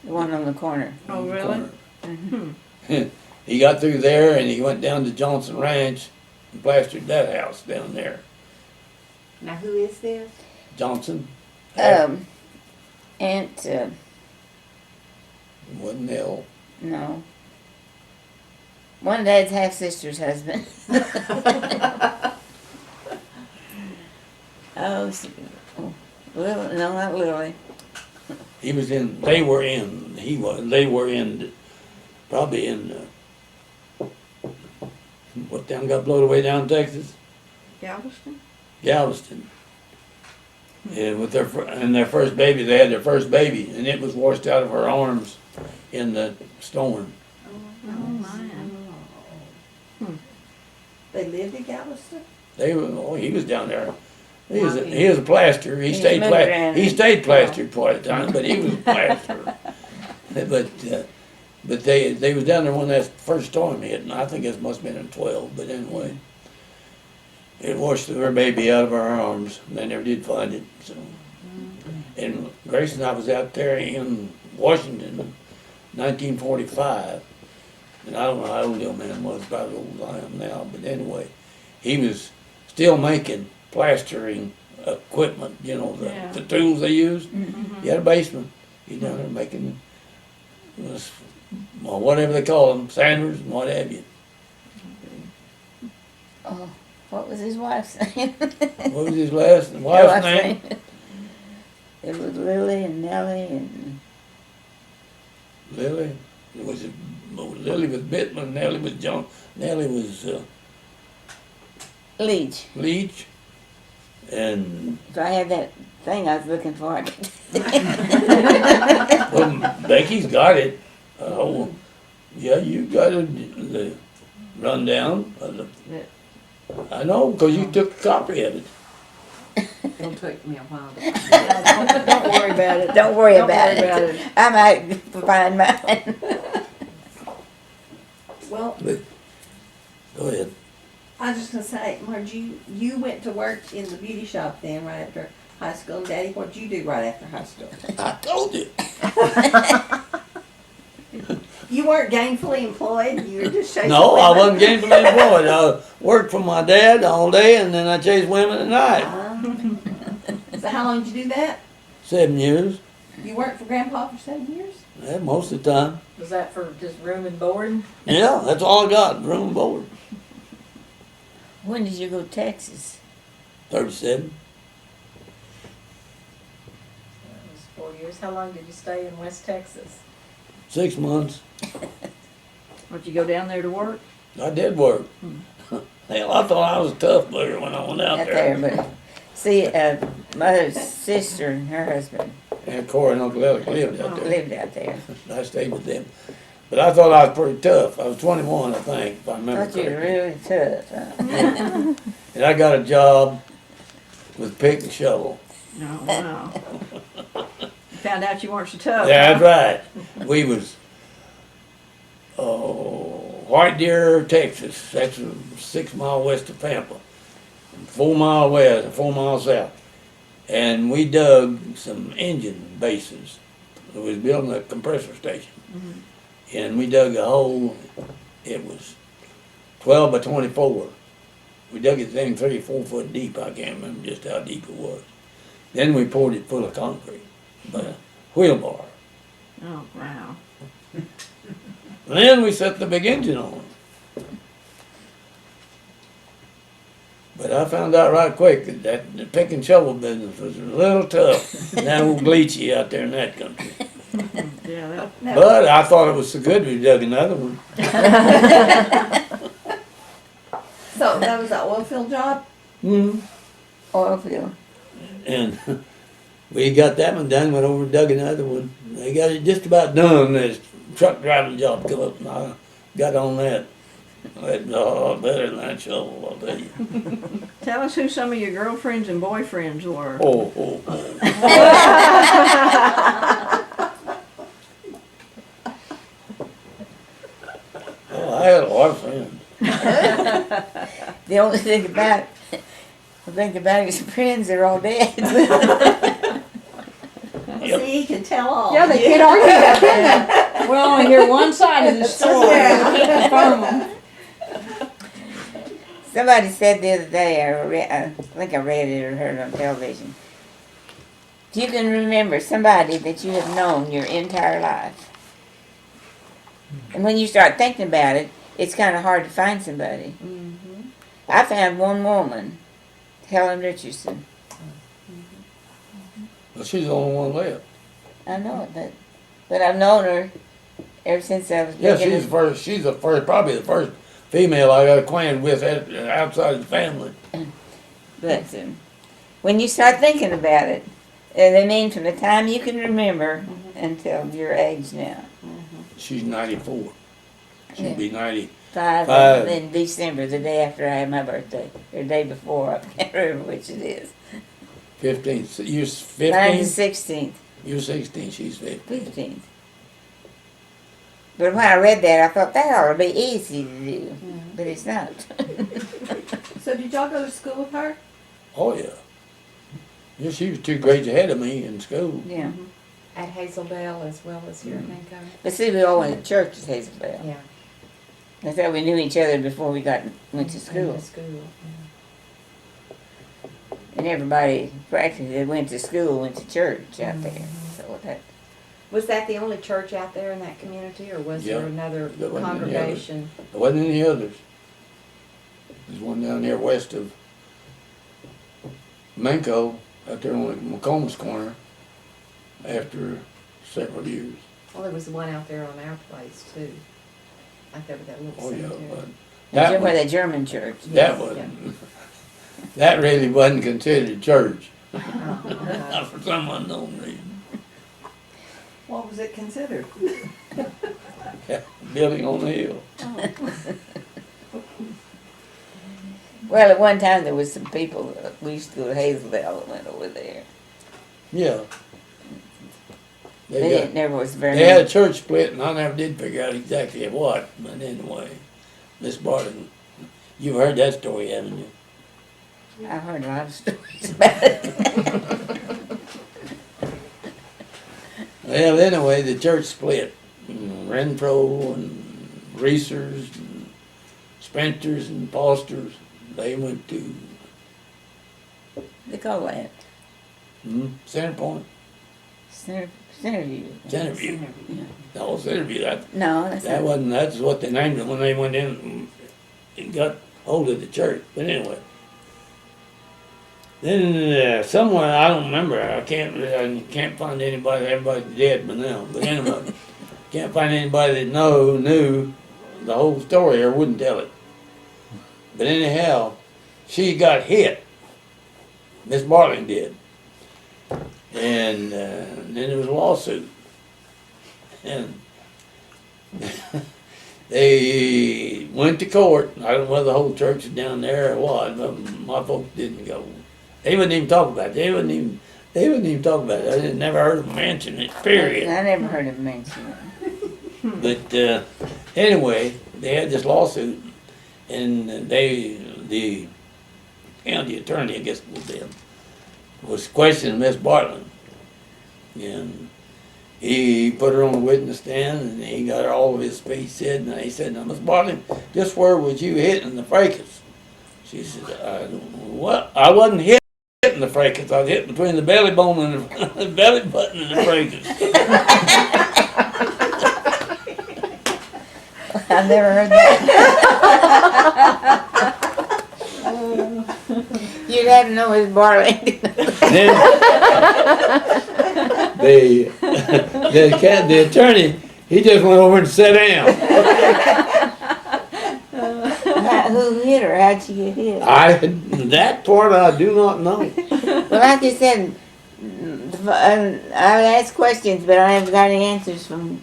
The one on the corner. Oh, on the really? corner. He got through there and he went down to Johnson Ranch and plastered that house down there. Now, who is this? Johnson. Aunt, Wasn't ill. no. One of Dad's half-sister's husband. Lily, no, not Lily. They were in, probably in, what town got blown away down in Texas? Galveston? Galveston. And with their first baby, they had their first baby, and it was washed out of her arms in the storm. Oh, my. They lived in Galveston? He was down there. He was a plaster. He He's stayed moved around. he stayed plastered quite a time, but he was a plasterer. But they was down there when that first storm hit, and I think it must have been in 12. But anyway, it washed her baby out of her arms. And they never did find it. So, and Grace and I was out there in Washington, 1945, And I don't know how old the old man was, about as old as I am now, but anyway, he was still making plastering equipment, you know, Yeah. the tools they used. Mhm. He had a basement. He down there making, well, whatever they call them, sanders and what have you. Oh, what was his wife's name? What was his wife's name? It was Lily and Nellie and Lily. Lily was Bittman, Nellie was John, Nellie was Leach. Leach, and So I had that thing I was looking for. well, Becky's got it. Oh, yeah, you got it, the rundown of the. I know, because you took a copy of it. It'll take me a while to Don't worry about it. Don't worry Don't about worry it. about it. I might find mine. Well, Go ahead. I was just gonna say, Marge, you went to work in the beauty shop then right after high school. And Daddy, what'd you do right after high school? I told you. You weren't gainfully employed, you were just chasing No, I women. wasn't gainfully employed. I worked for my dad all day, and then I chased women at night. So how long did you do that? 7 years, You worked for Grandpa for 7 years? yeah, most of the time. Was that for just room and board? Yeah, that's all I got, room and board. When did you go to Texas? 37. That was 4 years. How long did you stay in West Texas? 6 months. Would you go down there to work? I did work. Hell, I thought I was a tough booger when I went out Out there. there, but see, mother's sister and her husband And Corey and Uncle Elliot lived out there. lived out there. I stayed with them. But I thought I was pretty tough. I was 21, I think, if I remember Thought you were correctly. really tough. Huh? And I got a job with pick and shovel. No, wow. You found out you weren't so tough. Yeah, huh? that's right. We was, White Deer, Texas. That's 6 miles west of Pampa. 4 miles west and 4 miles south. And we dug some engine bases. We was building a compressor station. And we dug a hole. It was 12 by 24. We dug it thing 3 or 4 foot deep. I can't remember just how deep it was. Then we poured it full of concrete by a wheelbarrow. Oh, wow. And then we set the big engine on. But I found out right quick that the pick and shovel business was a little tough. And that old Bleachy out there in that country. Yeah, But I thought it was so good we dug another one. So that was an oil field job? Mm-hmm. Oil field. And we got that one done, went over and dug another one. They got it just about done. This truck driving job come up and I got on that. That was a lot better than that shovel, I'll tell you. Tell us who some of your girlfriends and boyfriends were. Oh. Oh, I had a lot of friends. The only thing about his friends are all dead. Yep. See, he can tell all. Yeah, they can't argue about that. We only hear one side of the story. Yeah. We can't confirm them. Somebody said the other day, I think I read it or heard it on television. You can remember somebody that you have known your entire life. And when you start thinking about it, it's kind of hard to find somebody. I found one woman, Helen Richardson. Well, she's the only one left. I know it, but I've known her ever since I was Yeah, beginning. she's the first, probably the first female I got acquainted with outside the family. But when you start thinking about it, I mean, from the time you can remember until your age now. She's 94. She'll Yeah. be 90. Five in December, the day after I had my birthday, or the day before. I can't remember which it is. 15. You're Mine's 15? the 16th. You're 16, she's 15. 15th. But when I read that, I thought that ought to be easy to do, but it's not. So did y'all go to school with her? Oh, yeah. Yeah, she was 2 grades ahead of me in school. Yeah. At Hazel Bell as well as here in Hancock. But see, we all went to church at Hazelbell. Yeah. I thought we knew each other before we went to school. And everybody practically that went to school went to church out there. So that Was that the only church out there in that community, or was there Yeah, another there wasn't any congregation? There wasn't any others. There's one down there west of Manco, out there on McCombs Corner, after several years. Well, there was one out there on our place too. Out there with that little Oh, yeah, cemetery. but where that was, the German church. that wasn't, that really wasn't considered church, Oh, okay. not for some unknown reason. What was it considered? Building on the hill. Well, at one time there was some people, we used to go to Hazelville that went over there. Yeah. They They got, never was very they had a many. church split, and I never did figure out exactly what, but anyway, Miss Barton, you've heard that story, haven't you? I've heard a lot of stories about it. Well, anyway, the church split. Renfro and Reesers and Spencers and Fosters, they went to They call that Center Point, Centerview. Centerview. Yeah. No, Centerview, No, that's that not. wasn't, that's what they named it when they went in and got hold of the church. But anyway. Then somewhere, I don't remember, I can't find anybody, everybody's dead by now, but anyway, can't find anybody that knew the whole story or wouldn't tell it. But anyhow, she got hit. Miss Barling did. And then there was a lawsuit. And they went to court. I don't know whether the whole church is down there or what, but my folks didn't go. They wouldn't even talk about it. They wouldn't even talk about it. I never heard them mention it, period. I never heard him mention it. But anyway, they had this lawsuit, and the county attorney, I guess it was them, was questioning Miss Bartland. And he put her on the witness stand, and he got all of his speech said, and he said, "Now, Miss Bartland, just where was you hitting the fracas?" She said, "I don't know what. I wasn't hitting the fracas. I was hit between the belly bone and the belly button and the fracas." I've never heard that. You'd have to know his barley. Then the attorney, he just went over and sat down. Who hit her? How'd she get hit? That part I do not know. Well, like I said, I asked questions, but I haven't got any answers from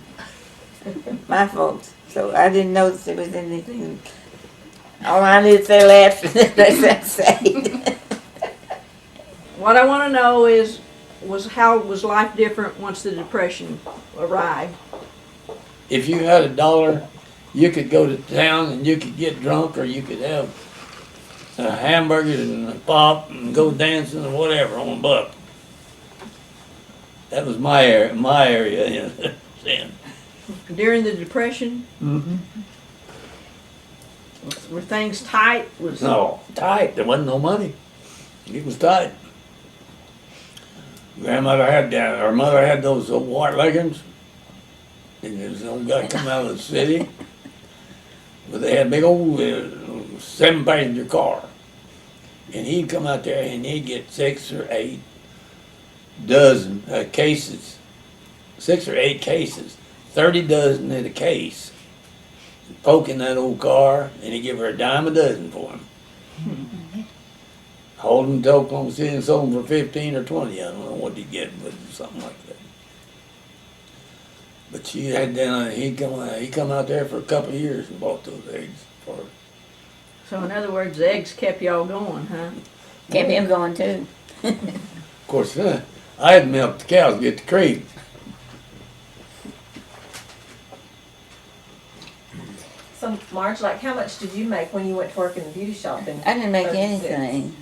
my folks. So I didn't notice there was anything. All I knew is they laughed and they said. What I want to know was how was life different once the Depression arrived? If you had $1, you could go to town and you could get drunk, or you could have a hamburger and a pop and go dancing or whatever on a buck. That was my area. Then. During the Depression, were things tight? No, tight. There wasn't no money. It was tight. Our mother had those old white leggings. And there was an old guy come out of the city. But they had a big old 7-passenger car. And he'd come out there and he'd get 6 or 8 dozen cases. 6 or 8 cases. 30 dozen in a case. Poke in that old car, and he'd give her a dime a dozen for them. Hold them to Oklahoma City and sold them for 15 or 20. I don't know what he'd get, but something like that. But she had he come out there for a couple of years and bought those eggs for her. So in other words, the eggs kept y'all going, huh? Kept him going too. Of course, I had milked the cows to get the cream. So Marge, like how much did you make when you went to work in the beauty shop? In I didn't make 36? anything.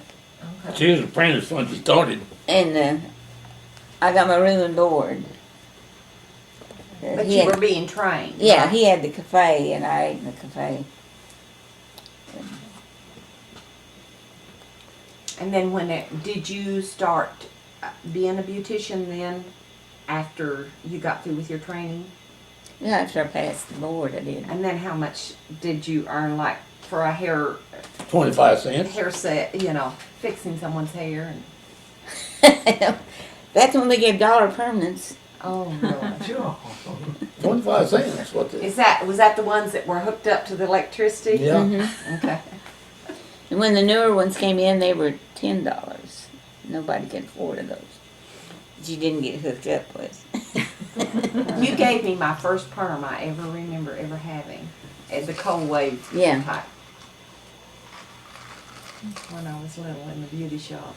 Okay. She was an apprentice when she started. And I got my room and board. But he you had, were being trained. yeah, right? he had the cafe, and I ate in the cafe. And then did you start being a beautician then after you got through with your training? Yeah, after I passed the board, I did. And then how much did you earn, like, for a 25 cents. hair set, fixing someone's hair? And, That's when we gave dollar permanents. oh, Lord. Sure. 25 cents. What the? Was that the ones that were hooked up to the electricity? Yeah. Mm-hmm. Okay. And when the newer ones came in, they were $10. Nobody could afford those. That you didn't get hooked up with. You gave me my first perm I ever remember ever having at the cold wave Yeah. type when I was little in the beauty shop.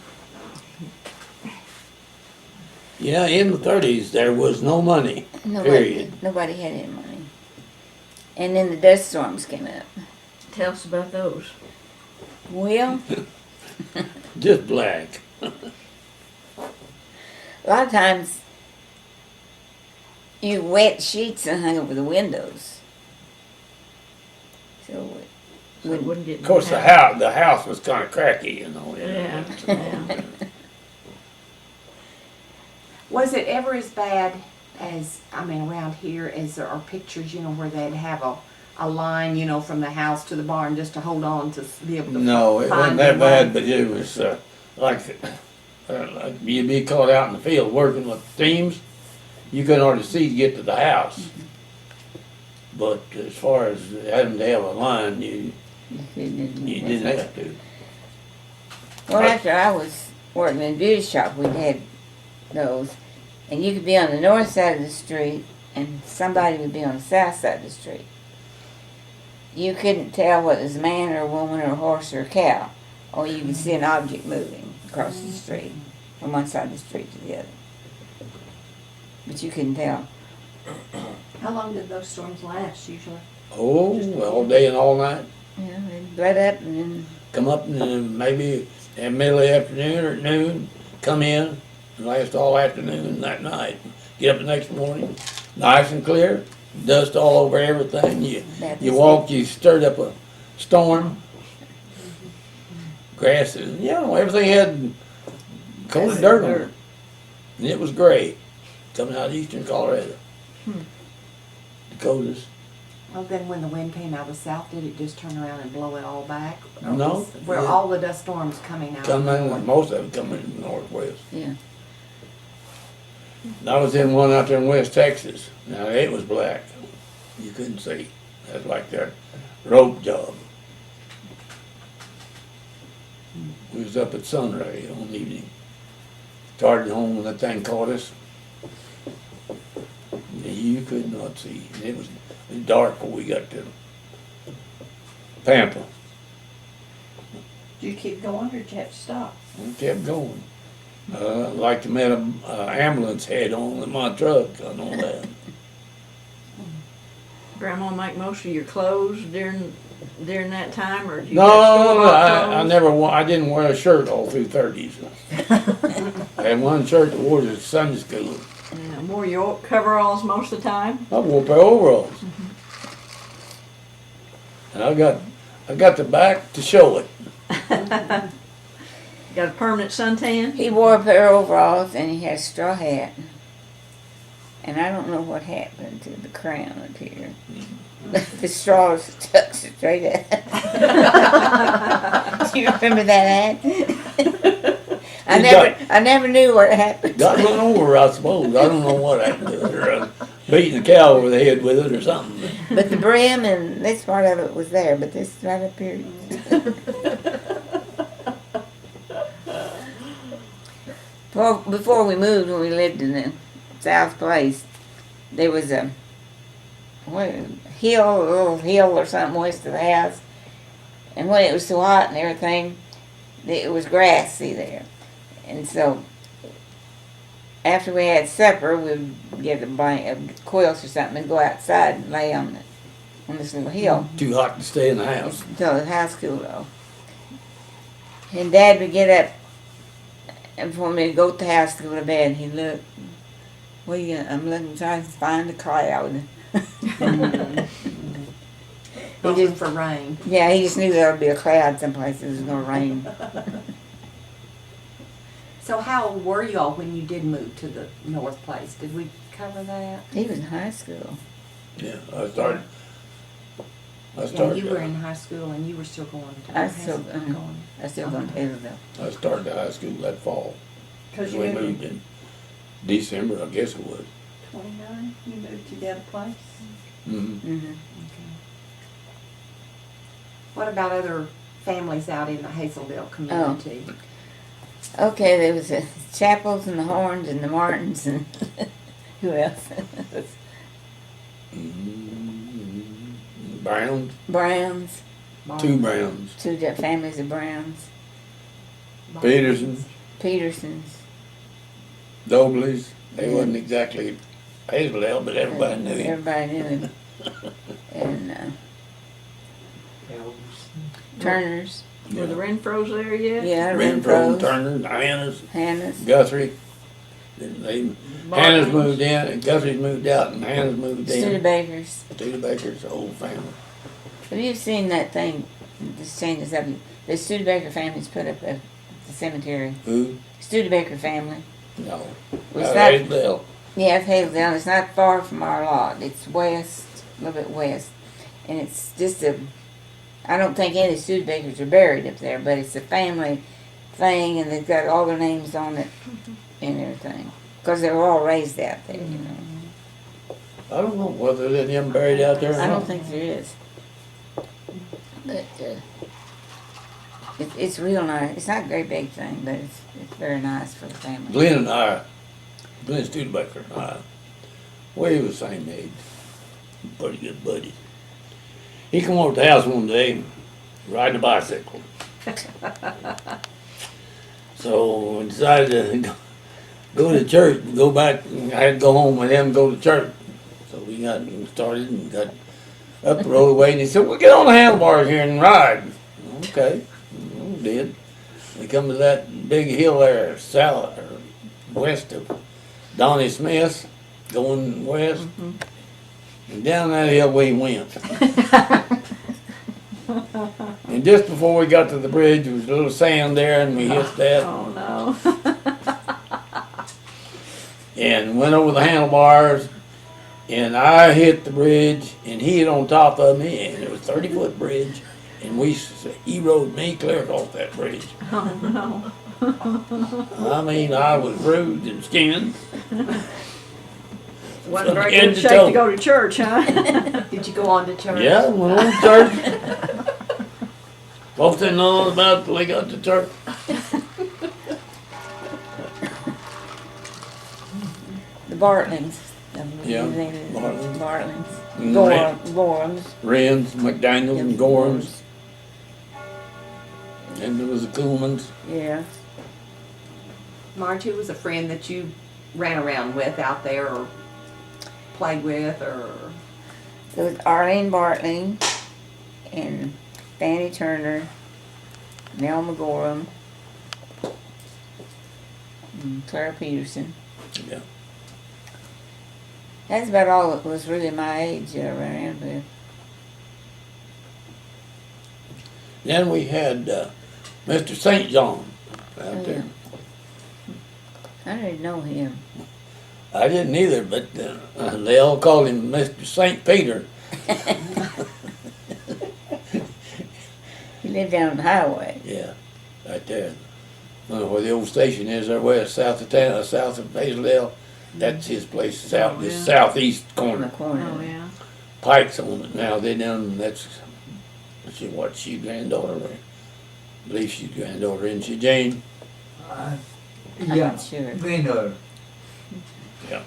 Yeah, in the 30s, there was no money. Period. Nobody had any money. And then the dust storms came up. Tell us about those. Well, Just black. a lot of times you wet sheets and hung over the windows. So So it wouldn't get. Of course, the house was kind of cracky, you know. Yeah, yeah. Was it ever as bad as, around here, as there are pictures, where they'd have a line, from the house to the barn just to hold on to be able to No, it find wasn't that the bad, money? but it was like you'd be caught out in the field working with teams. You couldn't hardly see to get to the house. But as far as having to have a line, you didn't have to. Well, after I was working in a beauty shop, we had those. And you could be on the north side of the street, and somebody would be on the south side of the street. You couldn't tell whether it was a man or a woman or a horse or a cow. Or you could see an object moving across the street, from one side of the street to the other. But you couldn't tell. How long did those storms last usually? Oh, all day and all night. You know, they'd let up and then Come up and maybe in the middle of the afternoon or at noon, come in and last all afternoon that night. Get up the next morning, nice and clear, dust all over everything. You walked, you stirred up a storm. Grass, everything had coated dirt on it. And it was great, coming out of eastern Colorado. Dakotas. Well, then when the wind came out of the south, did it just turn around and blow it all back? Or No. were all the dust storms coming out? of the north? Coming, most of it coming from the northwest. yeah. I was in one out there in West Texas. Now it was black. You couldn't see. That's like their rope job. We was up at sunrise on evening. Started home when that thing caught us. You could not see. And it was dark when we got to Pampa. Did you keep going or did you have to stop? We kept going. Like to met an ambulance head on in my truck. I know that. Grandma make most of your clothes during that time, or do you No, have store-bought I clothes? I didn't wear a shirt all through 30s. I had one shirt that wore to Sunday school. Yeah, wore your coveralls most of the time. I wore a pair of overalls. And I got the back to show it. Got a permanent suntan. He wore a pair of overalls and he had a straw hat. And I don't know what happened to the crown up here. The straw was stuck straight up. Do you remember that hat? I never knew what happened. Got run over, I suppose. I don't know what happened to it. Or beating a cow over the head with it or something. But the brim and this part of it was there, but this right up here. Before we moved, when we lived in the South Place, there was a little hill or something west of the house. And when it was so hot and everything, it was grassy there. And so, after we had supper, we'd get a blanket of quilts or something and go outside and lay on this little hill Too hot to stay in the house. until the house cooled off. And Dad would get up and for me to go to the house to go to bed, and he'd look, I'm looking, trying to find a cloud. Hoping for rain. Yeah, he just knew there would be a cloud someplace. It was going to rain. So how old were y'all when you did move to the North Place? Did we cover that? He was in high school. Yeah, I started. Yeah, you were in high school and you were still going to I still going. going to Hazelville. I started high school that fall. Cause you We moved moved in December, I guess it was. 29, you moved to the other place? Mm-hmm. Mm-hmm. What about other families out in the Hazeldale community? Okay, there was the Chapels and the Horns and the Martins and who else? Browns, Browns. two Browns. Two families of Browns. Petersons, Petersons. Dobleys. They wasn't exactly Hazeldale, but everybody knew him. Everybody knew him. And Turners. Were the Renfros there yet? Yeah, Renfro, Renfros. Turner, Hannah's, Hannah's. Guthrie. Hannah's moved in, and Guthrie's moved out, and Hannah's moved in. Studebakers. Studebaker's whole family. Have you seen that thing? This changes up. The Studebaker family's put up at the cemetery. Who? Studebaker family. No. Well, it's Out not- of Hazeldale. Yeah, it's Hazeldown. It's not far from our lot. It's west, a little bit west. And it's just I don't think any Studebakers are buried up there, but it's a family thing, and they've got all their names on it and everything. Because they were all raised out there, you know. I don't know whether there's any of them buried out there or I don't not. think there is. But it's real nice. It's not a very big thing, but it's very nice for the family. Glenn Studebaker and I, we was the same age. Pretty good buddies. He come over to the house one day, riding a bicycle. So we decided to go to church, go back, I had to go home with him and go to church. So we got started and got up the roadway, and he said, well, get on the handlebars here and ride. Okay, we did. We come to that big hill there, south or west of Donnie Smith's, going west. And down that hill we went. And just before we got to the bridge, there was a little sand there, and we hit that. Oh, no. And went over the handlebars, and I hit the bridge, and he hit on top of me, and it was a 30-foot bridge, and he rode me clear off that bridge. Oh, no. I mean, I was bruised and skinned. Wasn't very Head good to shape toe. to go to church, huh? Did you go on to church? Yeah, went on to church. Folks didn't know about it till they got to church. The Bartlings. Yeah, Bartlings. Bartlings. Gorhams. Wrens, McDaniels, and Yeah, Gorhams. And there was the Coolmans. Yeah. Marge, who was a friend that you ran around with out there or played with or? There was Arlene Bartling and Fanny Turner, Nelma Gorham, and Clara Peterson. Yeah. That's about all that was really my age that I ran around with. Then we had Mr. St. John out there. I didn't know him. I didn't either, but they all called him Mr. St. Peter. He lived down on the highway. Yeah, right there. Where the old station is, there west, south of town, south of Hazeldale. That's his place, south, Oh, this yeah. southeast On the corner. corner. Oh, yeah. Pike's on it now. They done, that's, she's granddaughter, or, I believe she's granddaughter, isn't she, Jane? I'm Yeah, not sure. granddaughter. Yeah,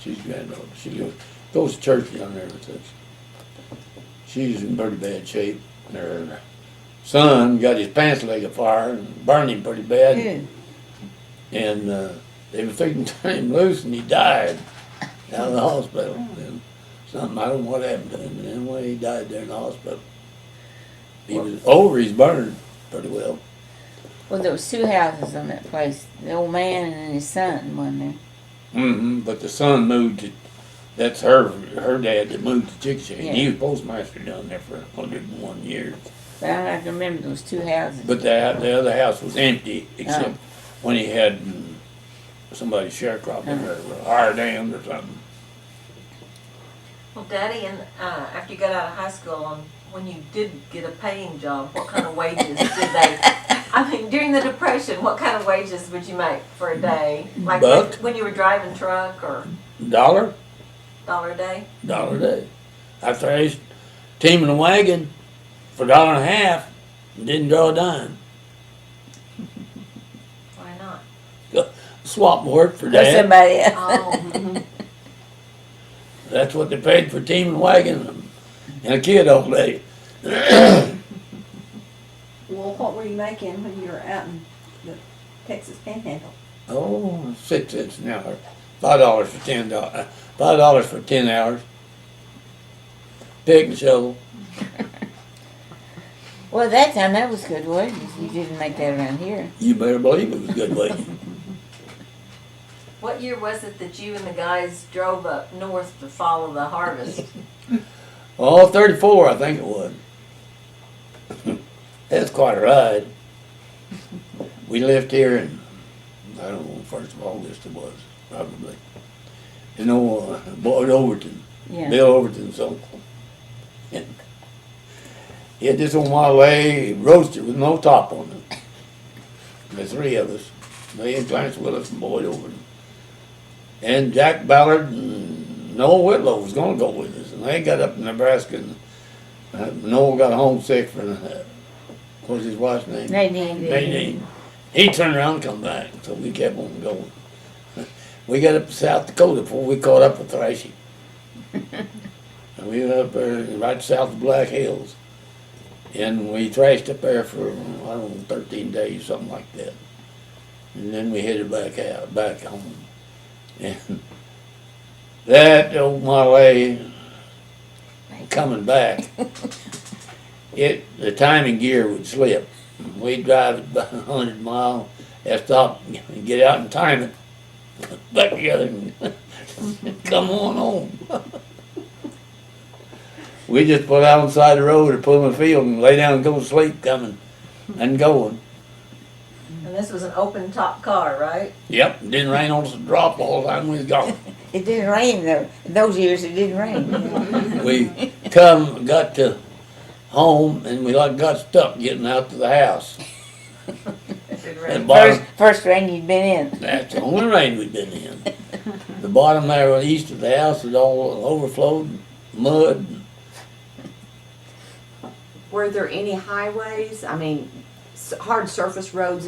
she's granddaughter. She goes to church down there with us. She's in pretty bad shape. Her son got his pants leg afire and burned him pretty bad. Who? And they were thinking to turn him loose, and he died out of the hospital. And something, I don't know what happened to him, but anyway, he died there in the hospital. He was ovaries burned pretty well. Well, there was two houses on that place. The old man and his son, wasn't there? But the son moved to, that's her dad that moved to Chickasha. And he was postmaster down there for 101 years. But I can remember those two houses. But the other house was empty, except when he had somebody sharecropping or hired hand or something. Well, Daddy, and after you got out of high school, when you did get a paying job, what kind of wages did they? I mean, during the Depression, what kind of wages would you make for a day? Like when you were driving truck or $1 $1 a day? $1 a day. I thrashed team and a wagon for $1.50 and didn't draw a dime. Why not? Swap work for For dad. somebody else. Oh, That's what they paid for team and wagon and a kid all day. Well, what were you making when you were out in the Texas Panhandle? Oh, 6 cents an hour. $5 for $5 for 10 hours. Pick and shovel. Well, at that time, that was good wages. You didn't make that around here. You better believe it was good wages. what year was it that you and the guys drove up north to follow the harvest? Oh, 34, I think it was. That's quite a ride. We left here in, I don't know, 1st of August it was, probably. You know, Boyd Overton, Yeah. Bill Overton's uncle. And he had this on my way, roasted with no top on it. The 3 of us, me and Clarence Willis and Boyd Overton. And Jack Ballard and Noel Whitlow was gonna go with us. And they got up in Nebraska and Noel got homesick for, what was his wife's name? Nadine. Nadine. He turned around and come back, so we kept on going. We got up to South Dakota before we caught up with Thrashy. And we went up there right south of Black Hills. And we thrashed up there for, I don't know, 13 days, something like that. And then we headed back home. And that old my way coming back, the timing gear would slip. We'd drive about 100 miles, and stop and get out and time it back together and come on home. We just put out on the side of the road or pull in the field and lay down and go to sleep coming and going. And this was an open top car, right? Yep, it didn't rain on us a drop all the time we was gone. It didn't rain though. In those years, it didn't rain. We got to home and we got stuck getting out to the house. If it And rained. bottom, First rain you'd been in. that's the only rain we'd been in. The bottom there east of the house was all overflowed, mud. Were there any highways? I mean, hard surface roads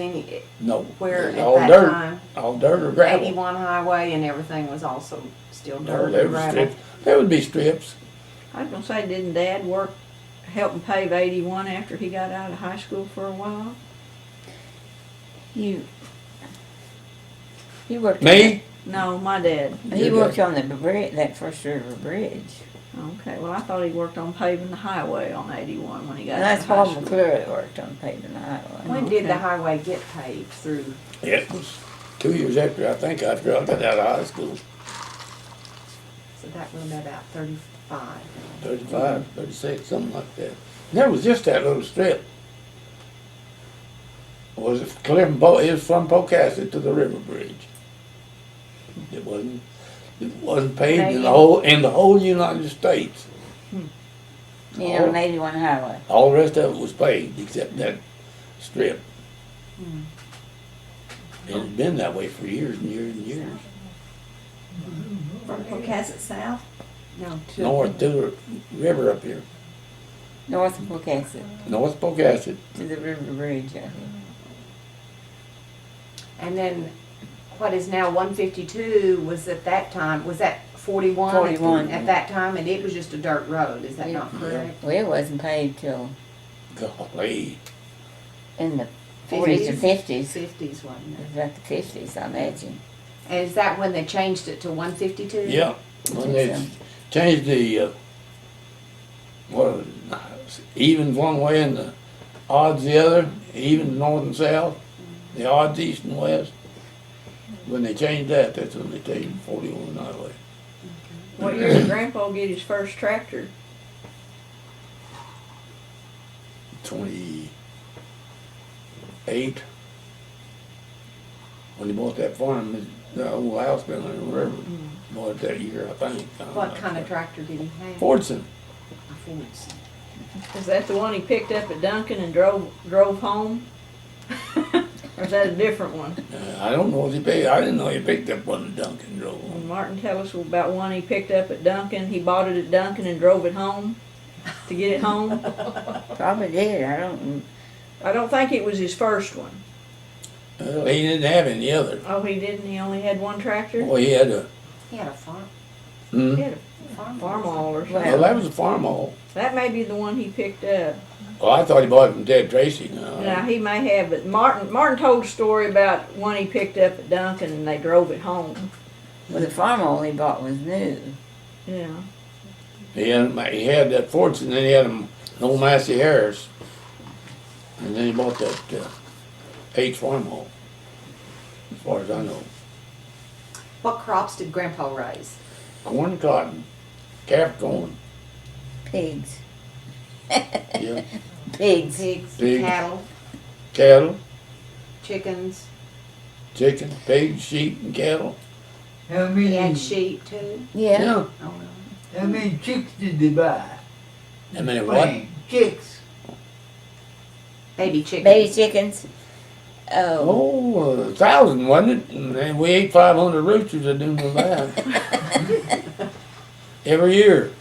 No, where it was at all that dirt, time? all dirt or gravel. 81 highway and everything was also still No, dirt there and was gravel. strips. There would be strips. I was gonna say, didn't Dad help and pave 81 after he got out of high school for a while? You worked. Me? No, my dad. He worked on the bridge, that First River Bridge. Okay, well, I thought he worked on paving the highway on 81 when he got And out that's of high Paul school. McClure that worked on paving the highway. When did the Okay. highway get paved through? It was 2 years after I got out of high school. So that would have been about 35. 35, 36, something like that. There was just that little strip. Was it clear from it was from Pocasset to the river bridge. It wasn't paved in the whole United States. Yeah, on 81 highway. All the rest of it was paved except that strip. And it's been that way for years and years and years. From Pocasset South? No, North to the river up here. North of Pocasset North Pocasset. to the river bridge out here. And then what is now 152 was at that time, was that 41? 41, At yeah. that time, and it was just a dirt road, is that not correct? Well, it wasn't paved till Golly. in the 40s or 50s. 50s, wasn't It it? was about the 50s, I imagine. And is that when they changed it to 152? Yeah. When they So- changed the, what was it, evens one way and the odds the other, even north and south, the odds east and west. When they changed that, that's when they changed 41 highway. What year did Grandpa get his first tractor? 28. When he bought that farm, the old house down there in the river. Bought it that year, I think. What kind of tractor did he have? Fordson. A Fordson. Is that the one he picked up at Duncan and drove home? Or is that a different one? I don't know if he picked. I didn't know he picked up one at Duncan Rowe. When Martin tell us about one he picked up at Duncan, he bought it at Duncan and drove it home to get it home. Probably did. I don't think it was his first one. Well, he didn't have any other. Oh, he didn't? He only had one tractor? Well, he had a. He had a farm. Hmm? He had a farm all or something. Well, that was a farm hall. That may be the one he picked up. Well, I thought he bought it from Ted Tracy. No. Now, he may have, but Martin told a story about one he picked up at Duncan and they drove it home. Well, the farm oil he bought was new. Yeah. He had that Fordson, then he had an old Massey Harris. And then he bought that H farm hall, as far as I know. What crops did Grandpa raise? Corn and cotton, calf corn, Pigs. yeah, Pigs. Pigs, Pigs. cattle, cattle, chickens. chicken, pigs, sheep, and cattle. How He many, had sheep too. Yeah. Oh, really? how many chicks did they buy? I mean, what? Chicks. Baby chickens. Baby chickens. Oh. Oh, 1,000, wasn't it? And we ate 500 roosters at doing that. Every year.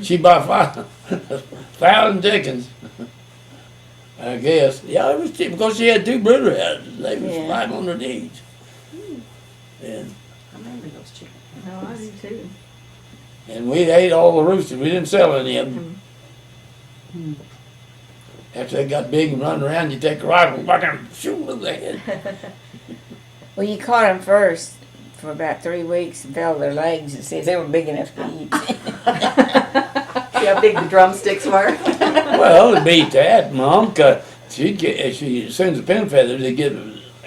She bought 1,000 chickens. I guess. Yeah, it was cheap because she had 2 brooder houses. They was Yeah. 500 each. And I remember those chickens. No, I do too. we ate all the roosters. We didn't sell any of them. After they got big and running around, you take a rifle, back and shoot them in the head. Well, you caught them first for about 3 weeks and felt their legs and see if they were big enough to eat. See how big the drumsticks were? Well, it beat that, Mom, 'cause as soon as the pin feathers, they get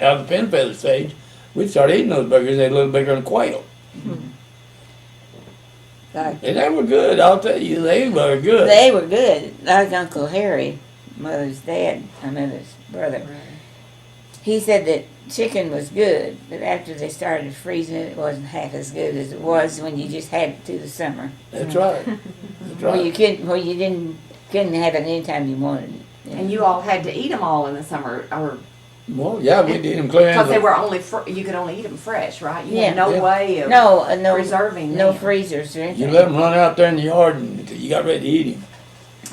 out of the pin feather stage, we'd start eating those burgers. They're a little bigger than quail. Like, And they were good, I'll tell you, they were good. they were good. Like Uncle Harry, Mother's dad, my mother's brother. He said that chicken was good, but after they started freezing it, it wasn't half as good as it was when you just had it through the summer. That's right. That's Well, right. you couldn't have it anytime you wanted it. And you all had to eat them all in the summer, or Well, yeah, we did them clear because they out. were only you could only eat them fresh, right? You had Yeah. no Yeah. way of No, preserving no them. freezers or You anything. let them run out there in the yard and you got ready to eat him.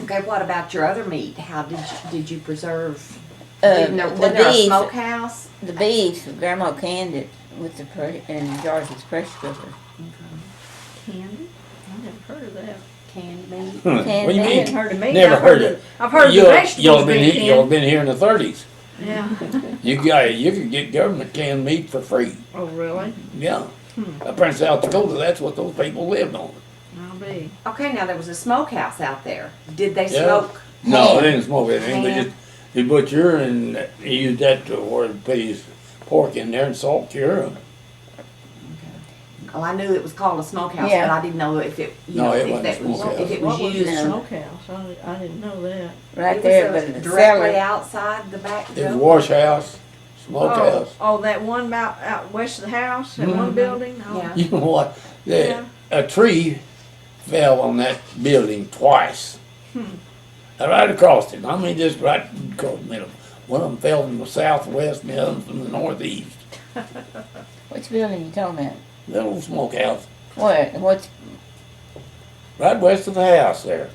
Okay, what about your other meat? How did you preserve? The Was there a beef, smokehouse? the beef, Grandma canned it with the in jars with pressure cooker. Candy? I never heard of that. Canned meat. What do you Canned I mean? hadn't heard of meat. Never I've heard it. I've heard of the Y'all vegetables been being y'all canned. been here in the 30s. Yeah. You could get government canned meat for free. Oh, really? Yeah. Up in South Dakota, that's what those people lived on. I'll be. Okay, now there was a smokehouse out there. Did they Yeah. smoke? No, they didn't smoke anything. They Ham. just they butcher and they used that to where they put his pork in there and salt cure 'em. Well, I knew it was called a smokehouse, Yeah. but I didn't know if it, you No, know, it if wasn't that was, smokehouse. if it What was was used. a smokehouse? I didn't know that. Right It there, was but the directly cellar. outside the back It was door. wash house, smokehouse. Oh, that one out west of the house, that one Mhm. building? Oh. Yeah. You know what? Yeah. A tree fell on that building twice. Right across it. I mean, just right across the middle. One of them fell from the southwest, and the other one from the northeast. Which building you talking about? That old smokehouse, What's right west of the house there.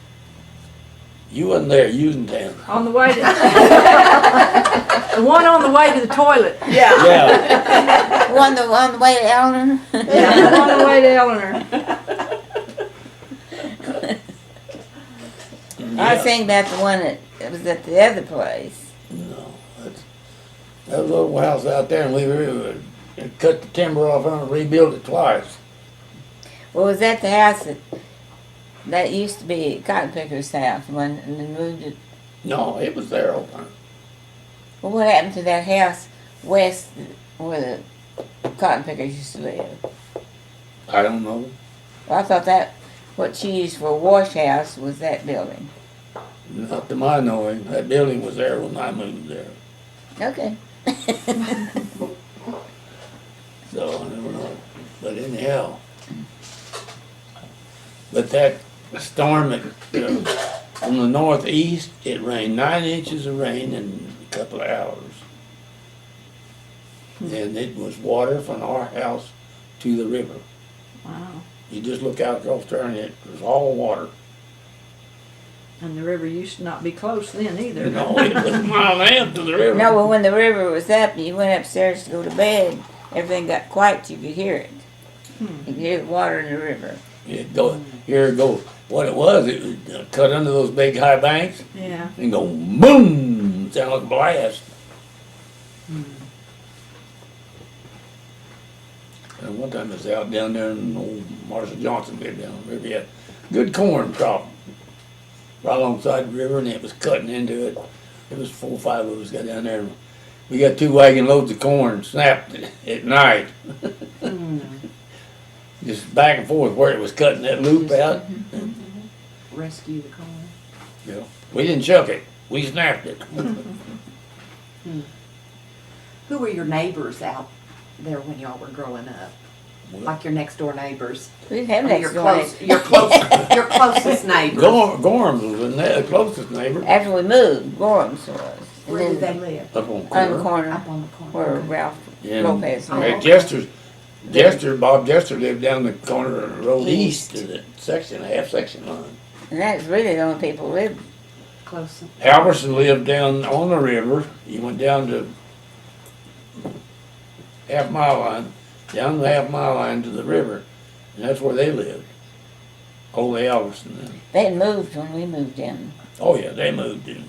You wasn't there, you was in town. On the way to. The one on the way to the toilet. Yeah. Yeah, one the way to Eleanor? Yeah, the one on the way to Eleanor. I was thinking about the one that was at the other place. no, that was a little house out there, and we cut the timber off and rebuilt it twice. Well, was that the house that used to be Cotton Picker's house when and they moved it? No, it was there all the time. Well, what happened to that house west where the cotton pickers used to live? I don't know. Well, I thought that what she used for a wash house was that building. Not to my knowing. That building was there when I moved there. Okay. So I don't know. But anyhow. But that storm from the northeast, it rained 9 inches of rain in a couple of hours. And it was water from our house to the river. Wow. You just look out across there and it was all water. And the river used to not be close then either. No, it was a mile and a half to the river. No, but when the river was up and you went upstairs to go to bed, everything got quiet, you could hear it. You could hear the water in the river. It'd go, here it go. What it was cut under those big high banks Yeah. and go boom, sound like a blast. And one time I was out down there in old Marshall Johnson lived down the river. He had good corn crop right alongside the river, and it was cutting into it. It was 4 or 5 of us got down there. And we got 2 wagon loads of corn snapped at night. Just back and forth where it was cutting that loop out. Rescue the corn. Yeah. We didn't chuck it. We snapped it. Who were your neighbors out there when y'all were growing up? Like your next door neighbors? We didn't have Or next door neighbors. your closest neighbors. Gorham's was the closest neighbor. After we moved, Gorham's was. Where did they live? Up on On the corner. corner Up on the corner. where Okay. Ralph Yeah. Lopez And lived. Bob Jester lived down the corner of the road east to the half section line. And that's really the only people who lived. Close. Halverson lived down on the river. He went down to half-mile line, down the half-mile line to the river, and that's where they lived. Old Halverson then. They had moved when we moved in. Oh yeah, they moved in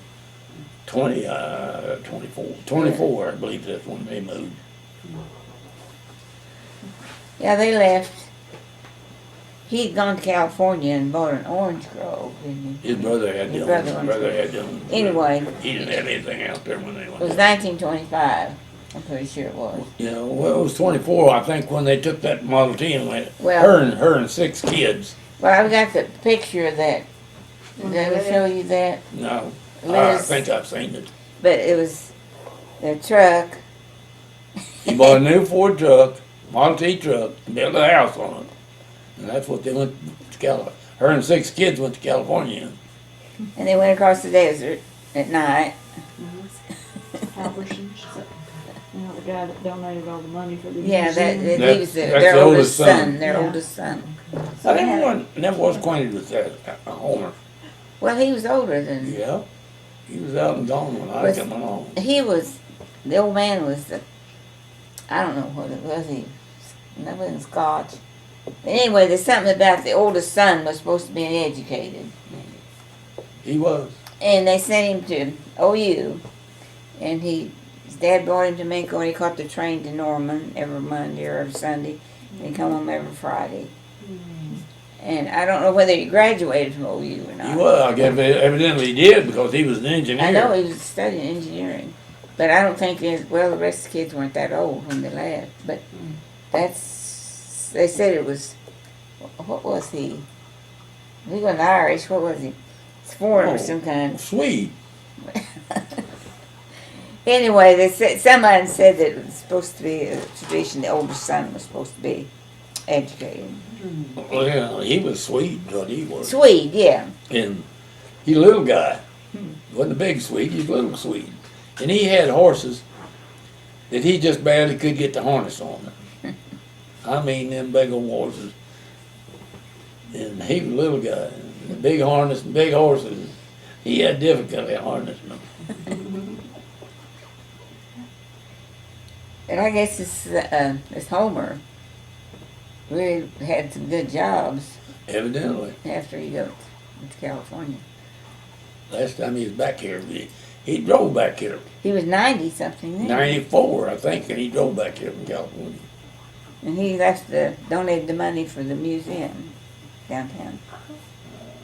24, I believe that's when they moved. Yeah, they left. He'd gone to California and bought an orange grove, didn't he? His brother had His them. brother His brother had them. Anyway, He didn't have anything out there when they it went. was 1925. I'm pretty sure it was. You know, well, it was 24, I think, when they took that Model T and went. Well- her and 6 kids. Well, I've got the picture of that. Did I ever show you that? No, I Liz, think I've seen it. but it was their truck. He bought a new Ford truck, Model T truck, and built a house on it. And that's what they went to California. Her and 6 kids went to California in. And they went across the desert at night. You know, the guy that donated all the money for the Yeah, museum. he That's- was that's their the oldest oldest son. son. Their Yeah. oldest son. I never was acquainted with that, Homer. Well, he was older than Yeah, he was out and gone when I Was- came along. he was. The old man was the. I don't know what it was. That wasn't Scotch. But anyway, there's something about the oldest son was supposed to be educated, He was. and they sent him to OU, and his dad brought him to Minko, and he caught the train to Norman every Monday or every Sunday, and he come home every Friday. And I don't know whether he graduated from OU or not. He was. I guess evidently he did because he was an engineer. I know he was studying engineering, but I don't think well the rest of the kids weren't that old when they left. But they said it was what was he? He wasn't Irish. What was he? It's foreign of some kind. Sweet. Anyway, they said somebody said that it was supposed to be a tradition. The oldest son was supposed to be educated. Well, yeah, he was Swede, what he was. Swede, yeah. And he's a little guy. Wasn't a big Swede, he's a little Swede. And he had horses that he just barely could get the harness on. I mean, them big old horses. And he was a little guy. The big harness and big horses, he had difficulty harnessing them. And I guess this Homer really had some good jobs Evidently. after he got to California. Last time he was back here, he drove back here. He was 90 something then. 94, I think, and he drove back here from California. And he donated the money for the museum downtown.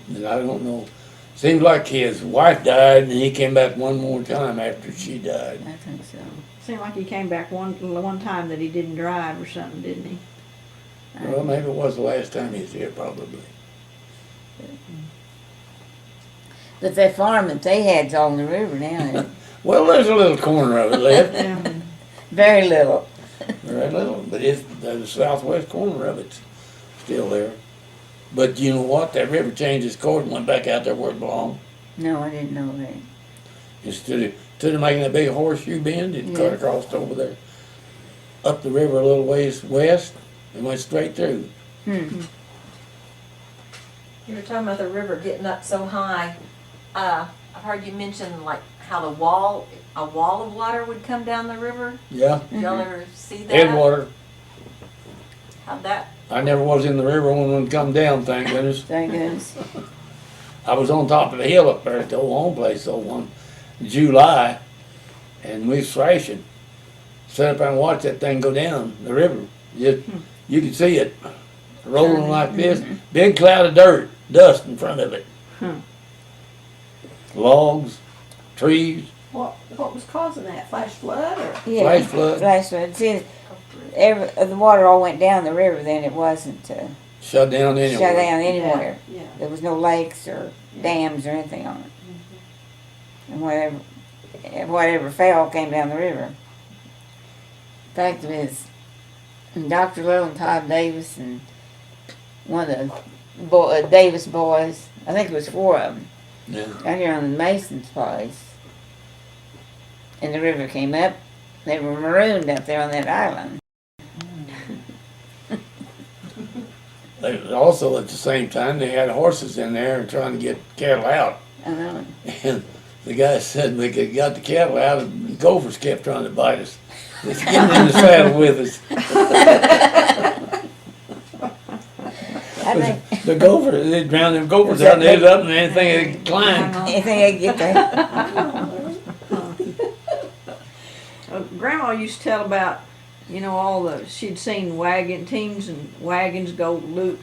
And I don't know, seems like his wife died and he came back one more time after she died. I think so. Seemed like he came back one time that he didn't drive or something, didn't he? Well, maybe it was the last time he was here, probably. But that farm that they had's all in the river now. Well, there's a little corner of it left. Yeah. Very little. Very little, but it's the southwest corner of it's still there. But you know what? That river changed its course and went back out there where it belonged. No, I didn't know that. Instead of making a big horseshoe bend, it cut Yeah. across over there, up the river a little ways west, and went straight through. Hmm. You were talking about the river getting up so high. I've heard you mention like how a wall of water would come down the river. Yeah, Did y'all ever see that? headwater. How'd that? I never was in the river when one come down, thank goodness. Thank goodness. I was on top of the hill up there at the old home place, so one July, and we was thrashing. Sat up there and watched that thing go down the river. You could see it rolling like this. Big cloud of dirt, dust in front of it. Logs, trees, What was causing that? Flash flood or? Yeah. flash flood, Flash flood. See, the water all went down the river. Then it wasn't shut down anyway. shut down anywhere. Yeah. There was no lakes or dams or anything on it. And whatever fell came down the river. In fact, it was Dr. Little and Todd Davis and one of the Davis boys. I think it was 4 of them. Yeah. Out here on the Mason's place. And the river came up. They were marooned out there on that island. They also, at the same time, they had horses in there and trying to get cattle out. I know. And the guy said we could got the cattle out, and the gophers kept trying to bite us. They getting in the saddle with us. I think The gophers, they drowned them gophers out and they was up and anything they could climb. anything they could get there. Grandma used to tell about, she'd seen teams and wagons go loop,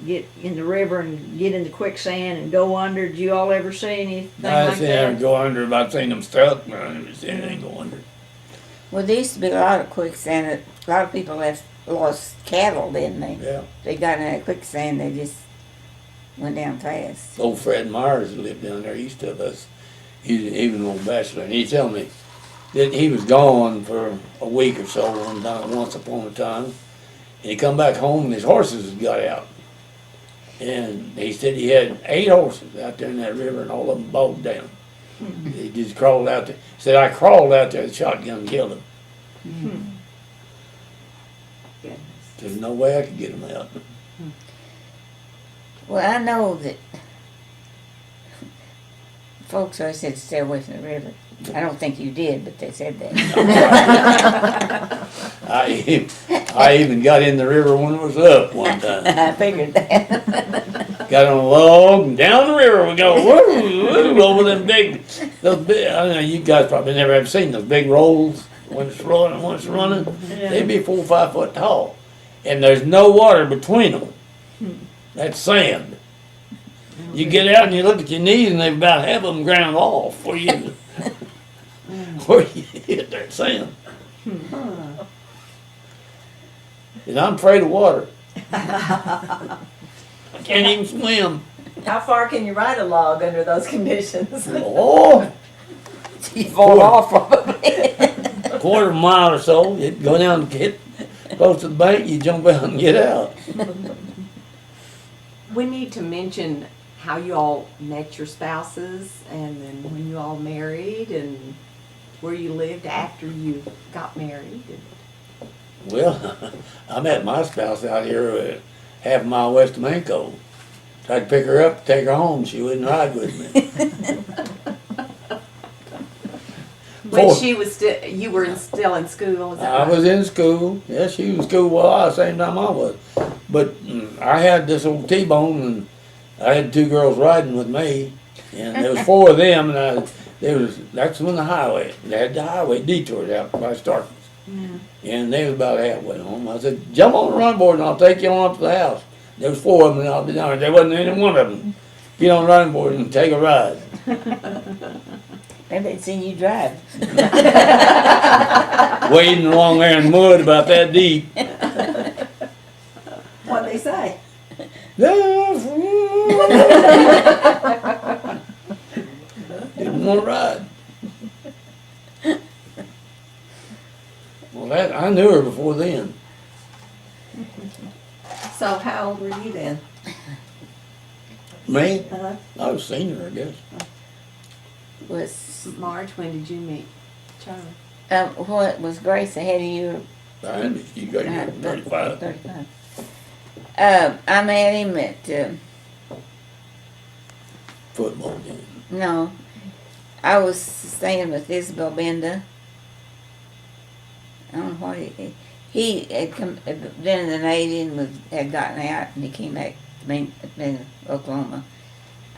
get in the river and get in the quicksand and go under. Did you all ever see anything I like seen them that? go under, about seen them stuck, but I never seen anything go under. Well, there used to be a lot of quicksand. A lot of people lost cattle, didn't they? Yeah. They got in that quicksand, they just went down fast. Old Fred Myers lived down there east of us. He was an old bachelor, and he told me that he was gone for a week or so once upon a time. And he come back home and his horses had got out. And he said he had 8 horses out there in that river and all of them bogged down. He just crawled out there. He said, I crawled out there, the shotgun killed him. Goodness. There's no way I could get him out. Well, I know that folks always said stay away from the river. I don't think you did, but they said that. I even got in the river when it was up one time. I figured that. Got on a log and down the river we go. Woo, woo, over them those big. I don't know, you guys probably never have seen those big rolls when it's running. They'd be 4 or 5 foot tall, and there's no water between them. That's sand. You get out and you look at your knees, and they've about half of them ground off where you hit that sand. And I'm afraid of water. I can't even swim. How far can you ride a log under those conditions? Oh, You fall off probably. quarter mile or so, you'd go down and get close to the bank, you jump out and get out. We need to mention how you all met your spouses and then when you all married and where you lived after you got married. Well, I met my spouse out here half a mile west of Manco. Tried to pick her up, take her home, she wouldn't ride with me. When she was still, you were still in school, is that I right? was in school. Yeah, she was in school while I was the same time I was. But I had this old T-bone, and I had 2 girls riding with me, and there was 4 of them, and that's when they had the highway detours out by Starkins. And they was about halfway home. I said, jump on the run board and I'll take you on up to the house. There was 4 of them and I'll be down there. There wasn't any one of them. Get on the running board and take a ride. Maybe they'd seen you drive. Wading along there in mud about that deep. What'd they say? Didn't want to ride. Well, that I knew her before then. So how old were you then? Me? Uh-huh. I was senior, I guess. Was Marge, when did you meet Charlie? what was Grace ahead of you? You got your 35. 35. I met him at Football game. no. I was staying with Isabel Benda. I don't know what he had been in the Navy and had gotten out, and he came back to Oklahoma.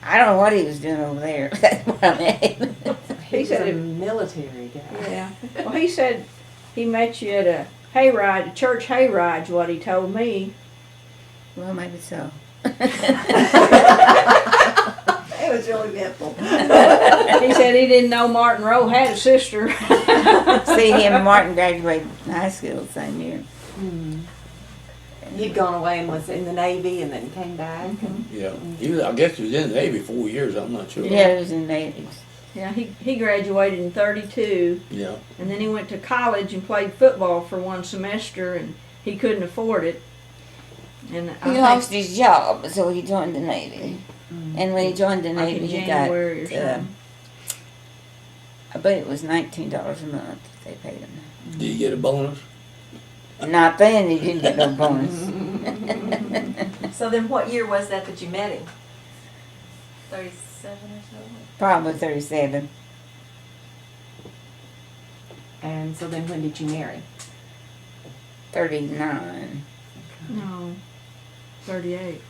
I don't know what he was doing over there. That's what I met him. He said was a it- military guy. Yeah. Well, he said he met you at a hayride, a church hayride's what he told me. Well, maybe so. It was really eventful. He said he didn't know Martin Rowe had a sister. See, him and Martin graduated high school the same year. He'd gone away and was in the Navy and then came back. Yeah. I guess he was in the Navy 4 years, I'm not sure. Yeah, he was in the Navy. Yeah, he graduated in 32, Yeah. and then he went to college and played football for one semester, and he couldn't afford it. And He lost his job, so he joined the Navy. And when he joined the like Navy, in he got, January or something. I bet it was $19 a month they paid him. Did you get a bonus? Not then, he didn't get no bonus. So then what year was that you met him? 37 or so? Probably 37. And so then when did you marry? 39. No, 38.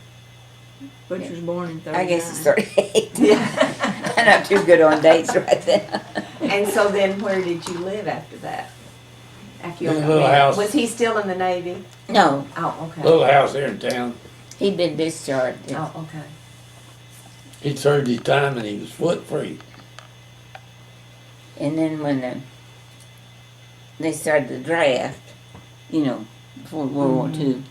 Butch was born in 39. I guess it's 38. Yeah. I'm not too good on dates right now. And so then where did you live after that? After you In a got little married? house. Was he still in the Navy? No, Oh, okay. Little house there in town. he'd been discharged. Oh, okay. He'd served his time and he was foot free. And then when they started the draft, before World War II,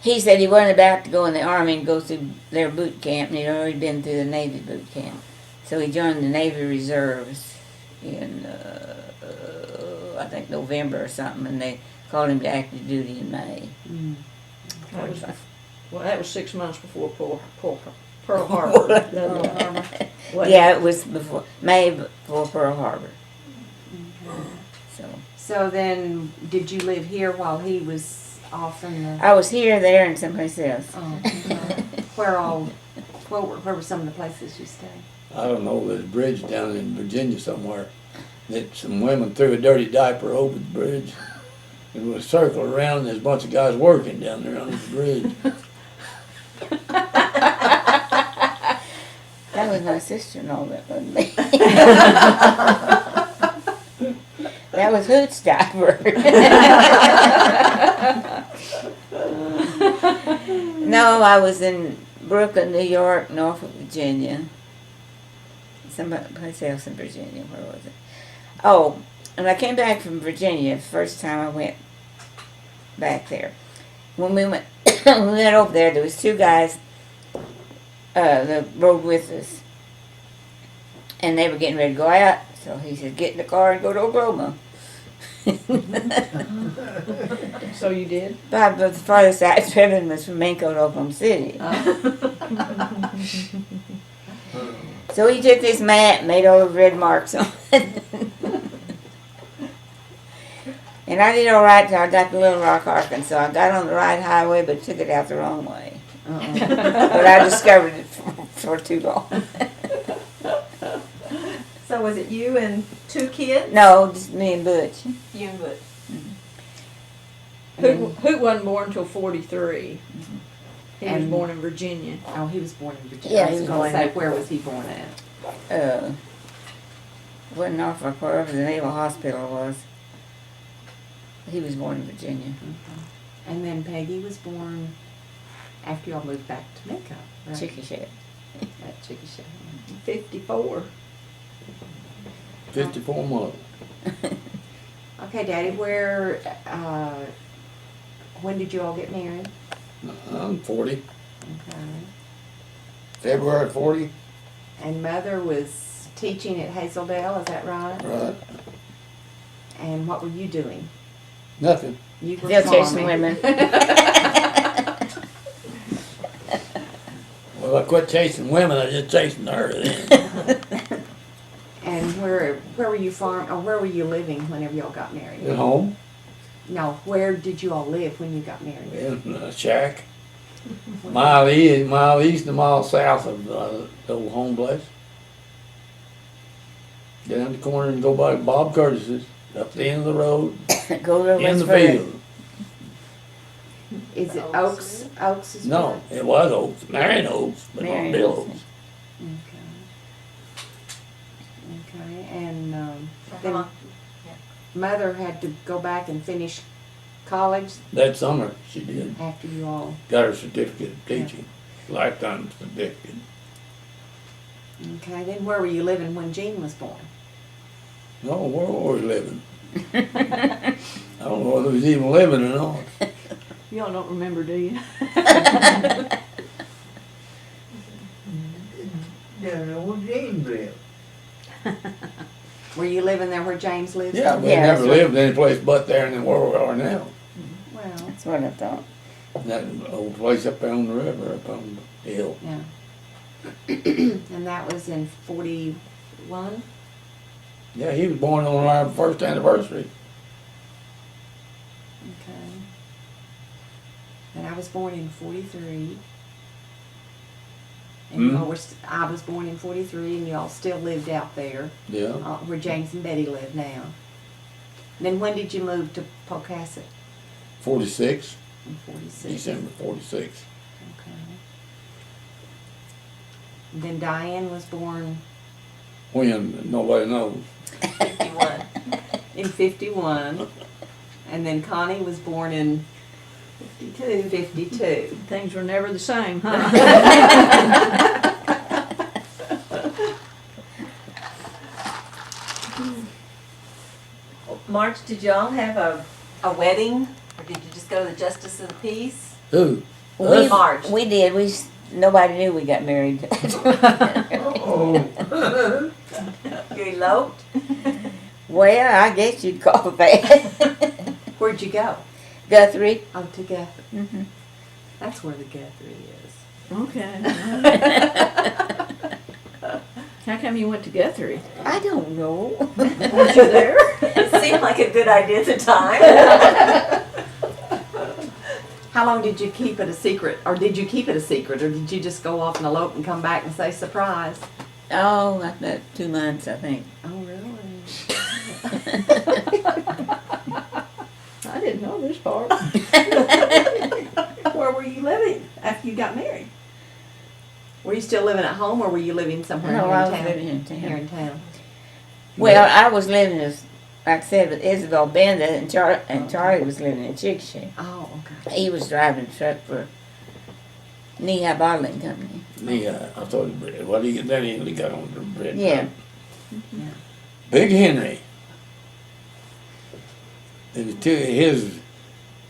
he said he wasn't about to go in the Army and go through their boot camp, and he'd already been through the Navy boot camp. So he joined the Navy Reserves in, I think, November or something, and they called him to active duty in May. That was 6 months before Pearl Harbor. Pearl Harbor. What? Yeah, it was before May before Pearl Harbor. So So then, did you live here while he was off in the? I was here, there, and someplace else. Oh, okay. Where were some of the places you stayed? I don't know, there's a bridge down in Virginia somewhere that some women threw a dirty diaper over the bridge. It was circled around and there's a bunch of guys working down there under the bridge. That was my sister-in-law, that wasn't me. That was Hoot's diaper. No, I was in Brooklyn, New York, Norfolk, Virginia. Someplace else in Virginia, where was it? Oh, and I came back from Virginia the first time I went back there. When we went, when we went over there was two guys that rode with us. And they were getting ready to go out, so he said, get in the car and go to Oklahoma. So you did? But the farthest I'd driven was from Manco to Oklahoma City. So he took this map and made all the red marks on it. And I did all right till I got to Little Rock, Arkansas. I got on the right highway, but took it out the wrong way. But I discovered it for too long. So was it you and two kids? No, just me and Butch. You and Butch. Hoot wasn't born until 43. He was And- born in Virginia. Oh, he was born in Virginia. Yeah, I he was was going born to say, in- where was he born at? Wasn't Norfolk, wherever the Naval Hospital was. He was born in Virginia. And then Peggy was born after y'all moved back to Mecca, right? Chickasha. At Chickasha. 54. 54 months. Okay, Daddy, when did you all get married? I'm 40. Okay. February 40. And Mother was teaching at Hazeldale, is that right? Right. And what were you doing? Nothing. You were They'll chasing farming. women. Well, I quit chasing women. I just chasing her then. And where were you where were you living whenever y'all got married? At home No, where did you all live when you got married? in a shack. Mile east and mile south of the old home place. Down the corner and go by Bob Curtis's, up the end of the road, Go to in the Westford. field. Is it Oaks? Oaks is No, it was Oaks, Marion Oaks, but not Marion Bill Oaks. Oaks. Okay. Okay, and So then how long- Mother had to go back and finish college That summer she did. after you all. Got her certificate of teaching, lifetime certificate. Okay, then where were you living when Jean was born? No, where were we living? I don't know whether we was even living or not. Y'all don't remember, do you? Down there where James lived. Were you living there where James lives? Yeah, we Yeah, never that's right. lived any place but there and then where we are now. Well, That's what I thought. That old place up there on the river, up on the hill. yeah. And that was in 41? Yeah, he was born on our first anniversary. Okay. And I was born in 43. And Hmm. y'all were, I was born in 43 and y'all still lived out there, Yeah, where James and Betty live now. And then when did you move to Pocasset? 46, In 46. December 46. Okay. And then Diane was born When, nobody knows. 51. in 51. And then Connie was born in 52. Things were never the same, huh? March, did y'all have a wedding? Or did you just go to the Justice of the Peace? Who? We, Us? March. we did. Nobody knew we got married. Oh. You eloped? Well, I guess you'd call it that. Where'd you go? Guthrie. Oh, to Guthrie. Mm-hmm. That's where the Guthrie is. Okay. How come you went to Guthrie? I don't know. Weren't you there? It seemed like a good idea at the time. How long did you keep it a secret? Or did you keep it a secret? Or did you just go off and elope and come back and say surprise? Oh, about 2 months, I think. Oh, really? I didn't know this part. Where were you living after you got married? Were you still living at home or were you living somewhere No, here I in was town? living in Here town. in town. Well, I was living, as, like I said, with Isabel Benda, and Charlie was living in Chickasha. Oh, okay. He was driving a truck for Knee-High Bottling Company. Yeah, I thought, well, then he got on the bread. Yeah. Big Henry. It was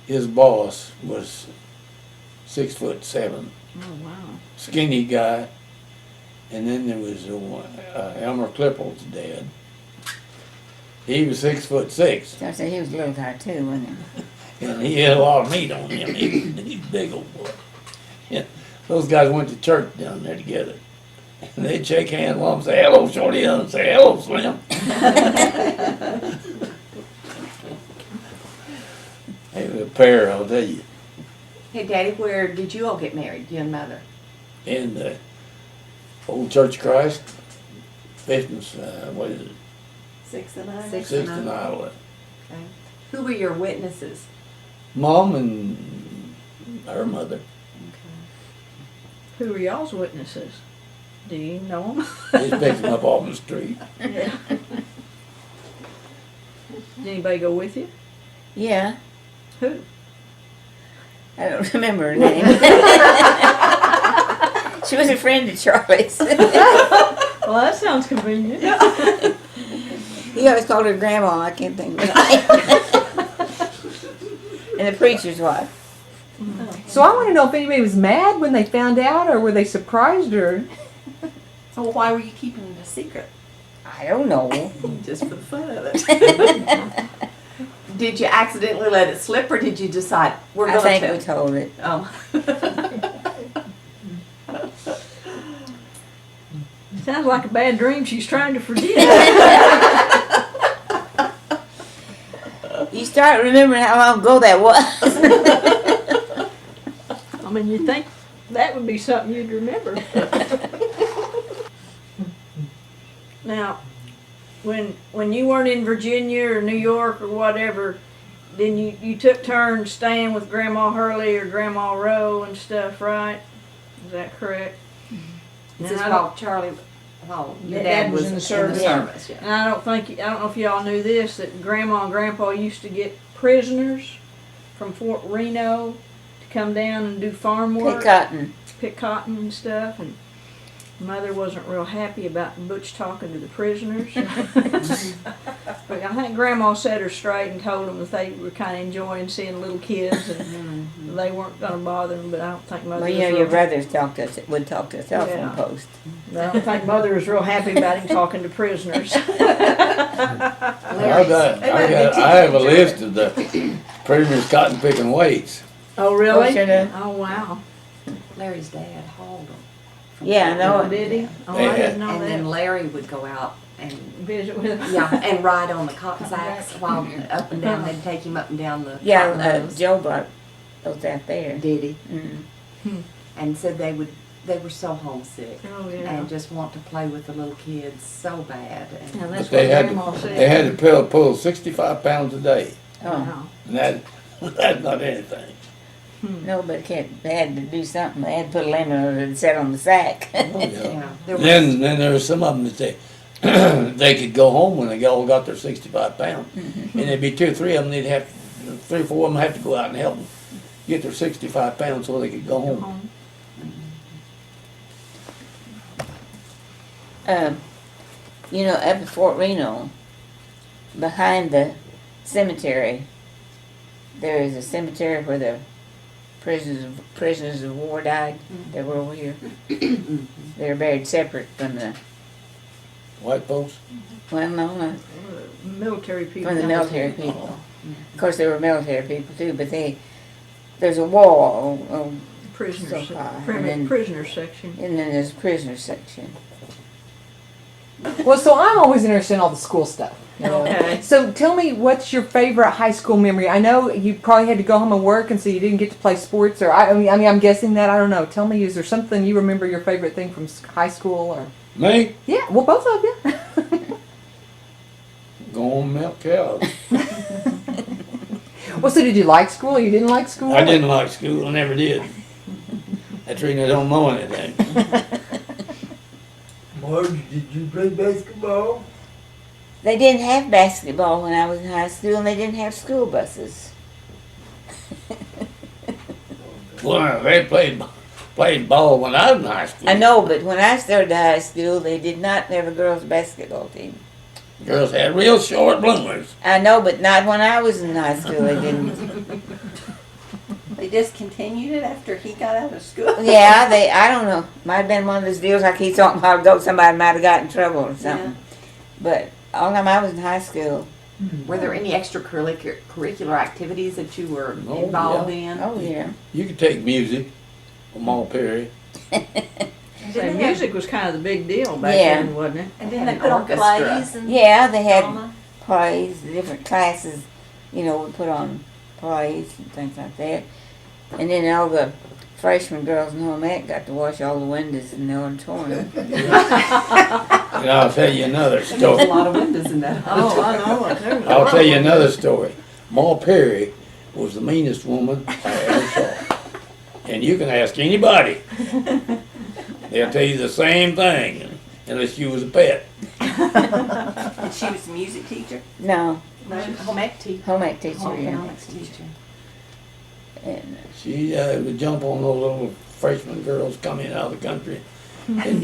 his boss was 6'7", Oh, wow. skinny guy, and then there was Elmer Klippel's dad. He was 6'6", So I said he was a little guy too, wasn't he? and he had a lot of meat on him. He's a big old boy. Yeah, those guys went to church down there together. And they'd shake hands while I'm say hello, Shorty, and say hello, Slim. They were a pair, I'll tell you. Hey, Daddy, where did you all get married, you and Mother? In the Old Church of Christ, Fifth what is it, 6 and 9. Six. Sixth and Iowa. Okay. Who were your witnesses? Mom and her mother. Okay. Who were y'all's witnesses? Do you know them? They picked them up off the street. Yeah. Did anybody go with you? Yeah. Who? I don't remember her name. She was a friend of Charlie's. Well, that sounds convenient. He always called her grandma. I can't think of it. And the preacher's wife. So I want to know if anybody was mad when they found out, or were they surprised, or Well, why were you keeping it a secret? I don't know. Just for the fun of it. Did you accidentally let it slip, or did you decide we're I going think to? we told it. Oh. Sounds like a bad dream she's trying to forget. You start remembering how long ago that was. I mean, you'd think that would be something you'd remember. Now, when you weren't in Virginia or New York or whatever, then you took turns staying with Grandma Hurley or Grandma Rowe and stuff, right? Is that correct? This is And I while Charlie, while your Dad dad was was in the in service. the service, yeah. And I don't know if y'all knew this, that Grandma and Grandpa used to get prisoners from Fort Reno to come down and do farm work. Pick cotton. Pick cotton and stuff, and Mother wasn't real happy about Butch talking to the prisoners. But I think Grandma set her straight and told them that they were kind of enjoying seeing little kids, and they weren't going to bother them. But I don't think Mother. Well, you was know, real your brothers would talk to a telephone Yeah. post. I don't think Mother was real happy about him talking to prisoners. I have a list of the prisoners cotton picking weights. Oh, really? Oh, sure do. Oh, wow. Larry's dad hauled them. Yeah, I know. Oh, did he? Oh, Yeah. I didn't know And that. then Larry would go out and Visit with him. yeah, and ride on the cotton sacks while up and down. They'd take him up and down the cotton Yeah, rows. Joe brought those out there. Did he? Mm. And said they were so homesick Oh, yeah. and just want to play with the little kids so bad. And Yeah, that's But they what had Grandma said. They had to pull 65 pounds a day, Oh, Wow. and that's not anything. no, but they had to do something. They had to put a lemon on it and set on the sack. Oh, yeah. yeah, there was, Then there were some of them that they could go home when they all got their 65 pounds, and there'd be 2 or 3 of them. They'd have 3 or 4 of them have to go out and help them get their 65 pounds so they could go home. You know, up at Fort Reno, behind the cemetery, there is a cemetery where the prisoners of war died. They were over here. They were buried separate from the, White folks. well, no, Military people. from the military people. Of course, there were military people too, but there's a wall, Prisoner, So far, and then- prisoner section. and then there's a prisoner section. well, so I'm always interested in all the school stuff. You know? Okay. So tell me, what's your favorite high school memory? I know you probably had to go home and work, and so you didn't get to play sports, or I mean, I'm guessing that. I don't know. Tell me, is there something you remember your favorite thing from high school, or? Me? Yeah, well, both of you. Go on milk cows. Well, so did you like school, or you didn't like school? I didn't like school. I never did. That's the reason I don't know anything. Marge, did you play basketball? They didn't have basketball when I was in high school, and they didn't have school buses. Well, they played ball when I was in high school. I know, but when I started high school, they did not have a girls' basketball team. Girls had real short bloomers. I know, but not when I was in high school. They didn't. They discontinued it after he got out of school. Yeah, I don't know. Might have been one of those deals like he's talking about. Go, somebody might have got in trouble or something. But all the time I was in high school. were there any extracurricular activities that you were Oh, involved in? Oh yeah. You could take music from all Perry. So music was kind of the big deal back Yeah. then, wasn't it? And then And they an put on orchestra. plays and Yeah, they had drama. plays, different classes. You know, we put on plays and things like that. And then all the freshman girls in home ec got to wash all the windows in the auditorium. And I'll tell you another And there's a story. lot of windows in that. Oh, I know it. There was a I'll lot tell you of- another story. Ma Perry was the meanest woman I ever saw. And you can ask anybody. They'll tell you the same thing, unless you was a pet. And she was a music teacher. No, Home ec teacher. home ec teacher, Home yeah. economics teacher. And She would jump on those little freshman girls coming out of the country and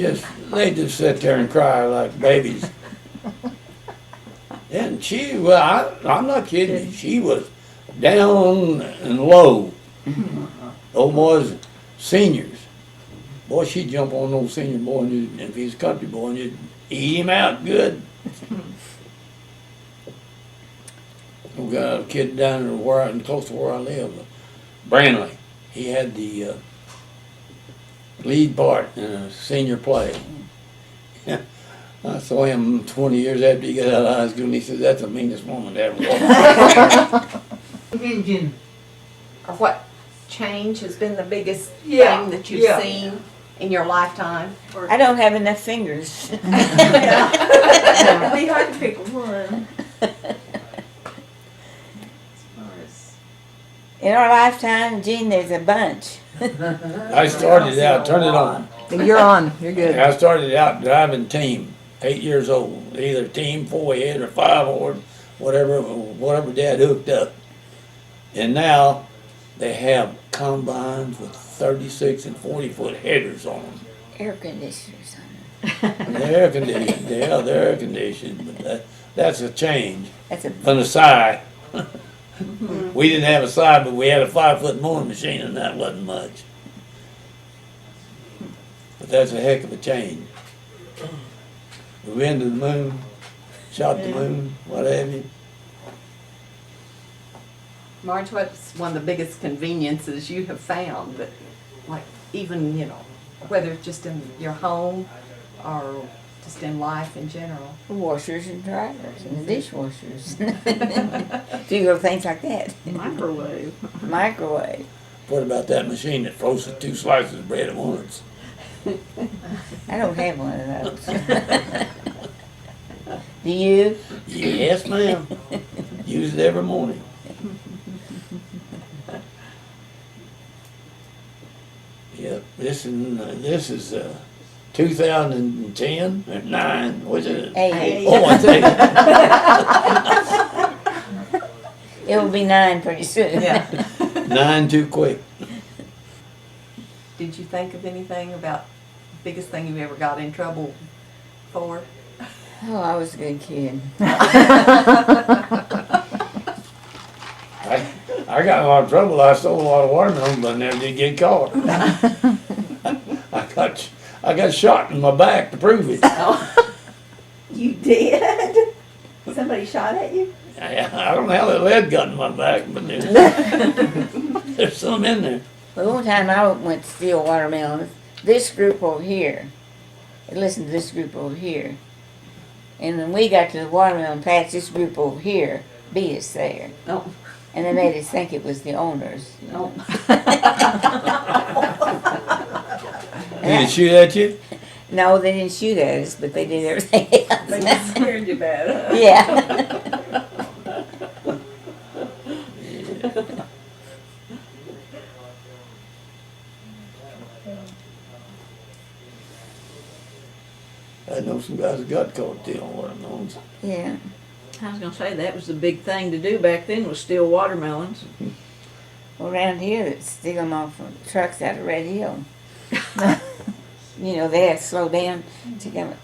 they just sit there and cry like babies. And I'm not kidding you, she was down and low. Old boys, seniors. Boy, she'd jump on those senior boy, and if he's a country boy, and you'd eat him out good. We got a kid down there close to where I live, Branley. He had the lead part in a senior play. I saw him 20 years after he got out of high school, and he said, "That's the meanest woman to ever walk." Engine. Or what change has been the biggest Yeah, thing that you've yeah. seen in your lifetime? I don't have enough fingers. It'd be hard to pick one. In our lifetime, Gene, there's a bunch. I started out, turn it on. You're on. You're good. I started out driving team, 8 years old, either team 4-head or 5-horse, whatever Dad hooked up. And now they have combines with 36 and 40-foot headers on them. Air conditioners They're air conditioned, yeah, they're air conditioned, but that's a change That's a from the side. We didn't have a side, but we had a 5-foot mowing machine, and that wasn't much. But that's a heck of a change. We went to the moon, shot the moon, what have you. Marge, what's one of the biggest conveniences you have found that, like, even, whether it's just in your home or just in life in general? washers and dryers and the dishwashers. A few little things like that. Microwave. Microwave. What about that machine that froze the 2 slices of bread at once? I don't have one of those. Do you? Yes, ma'am. Use it every morning. Yep, this is 2010 or 9, what's it? 8. Oh, I tell It will be 9 pretty soon. Yeah. you, 9 too quick. Did you think of anything about the biggest thing you ever got in trouble for? Oh, I was a good kid. I got in a lot of trouble. I stole a lot of watermelon, but never did get caught. I got shot in my back to prove it. You did? Somebody shot at you? I don't know how that lead got in my back, but there's some in there. Well, one time I went to steal watermelons. This group over here, they listened to this group over here. And when we got to the watermelon patch, this group over here beat us there. Oh. And they made us think it was the owners. Oh. Did it shoot at you? No, they didn't shoot at us, but they did everything else. They just scared you bad, huh? Yeah. I know some guys that got caught stealing watermelons. Yeah. I was gonna say, that was the big thing to do back then, was steal watermelons. Well, around here, they steal them off from trucks out of Red Hill. They had to slow down to get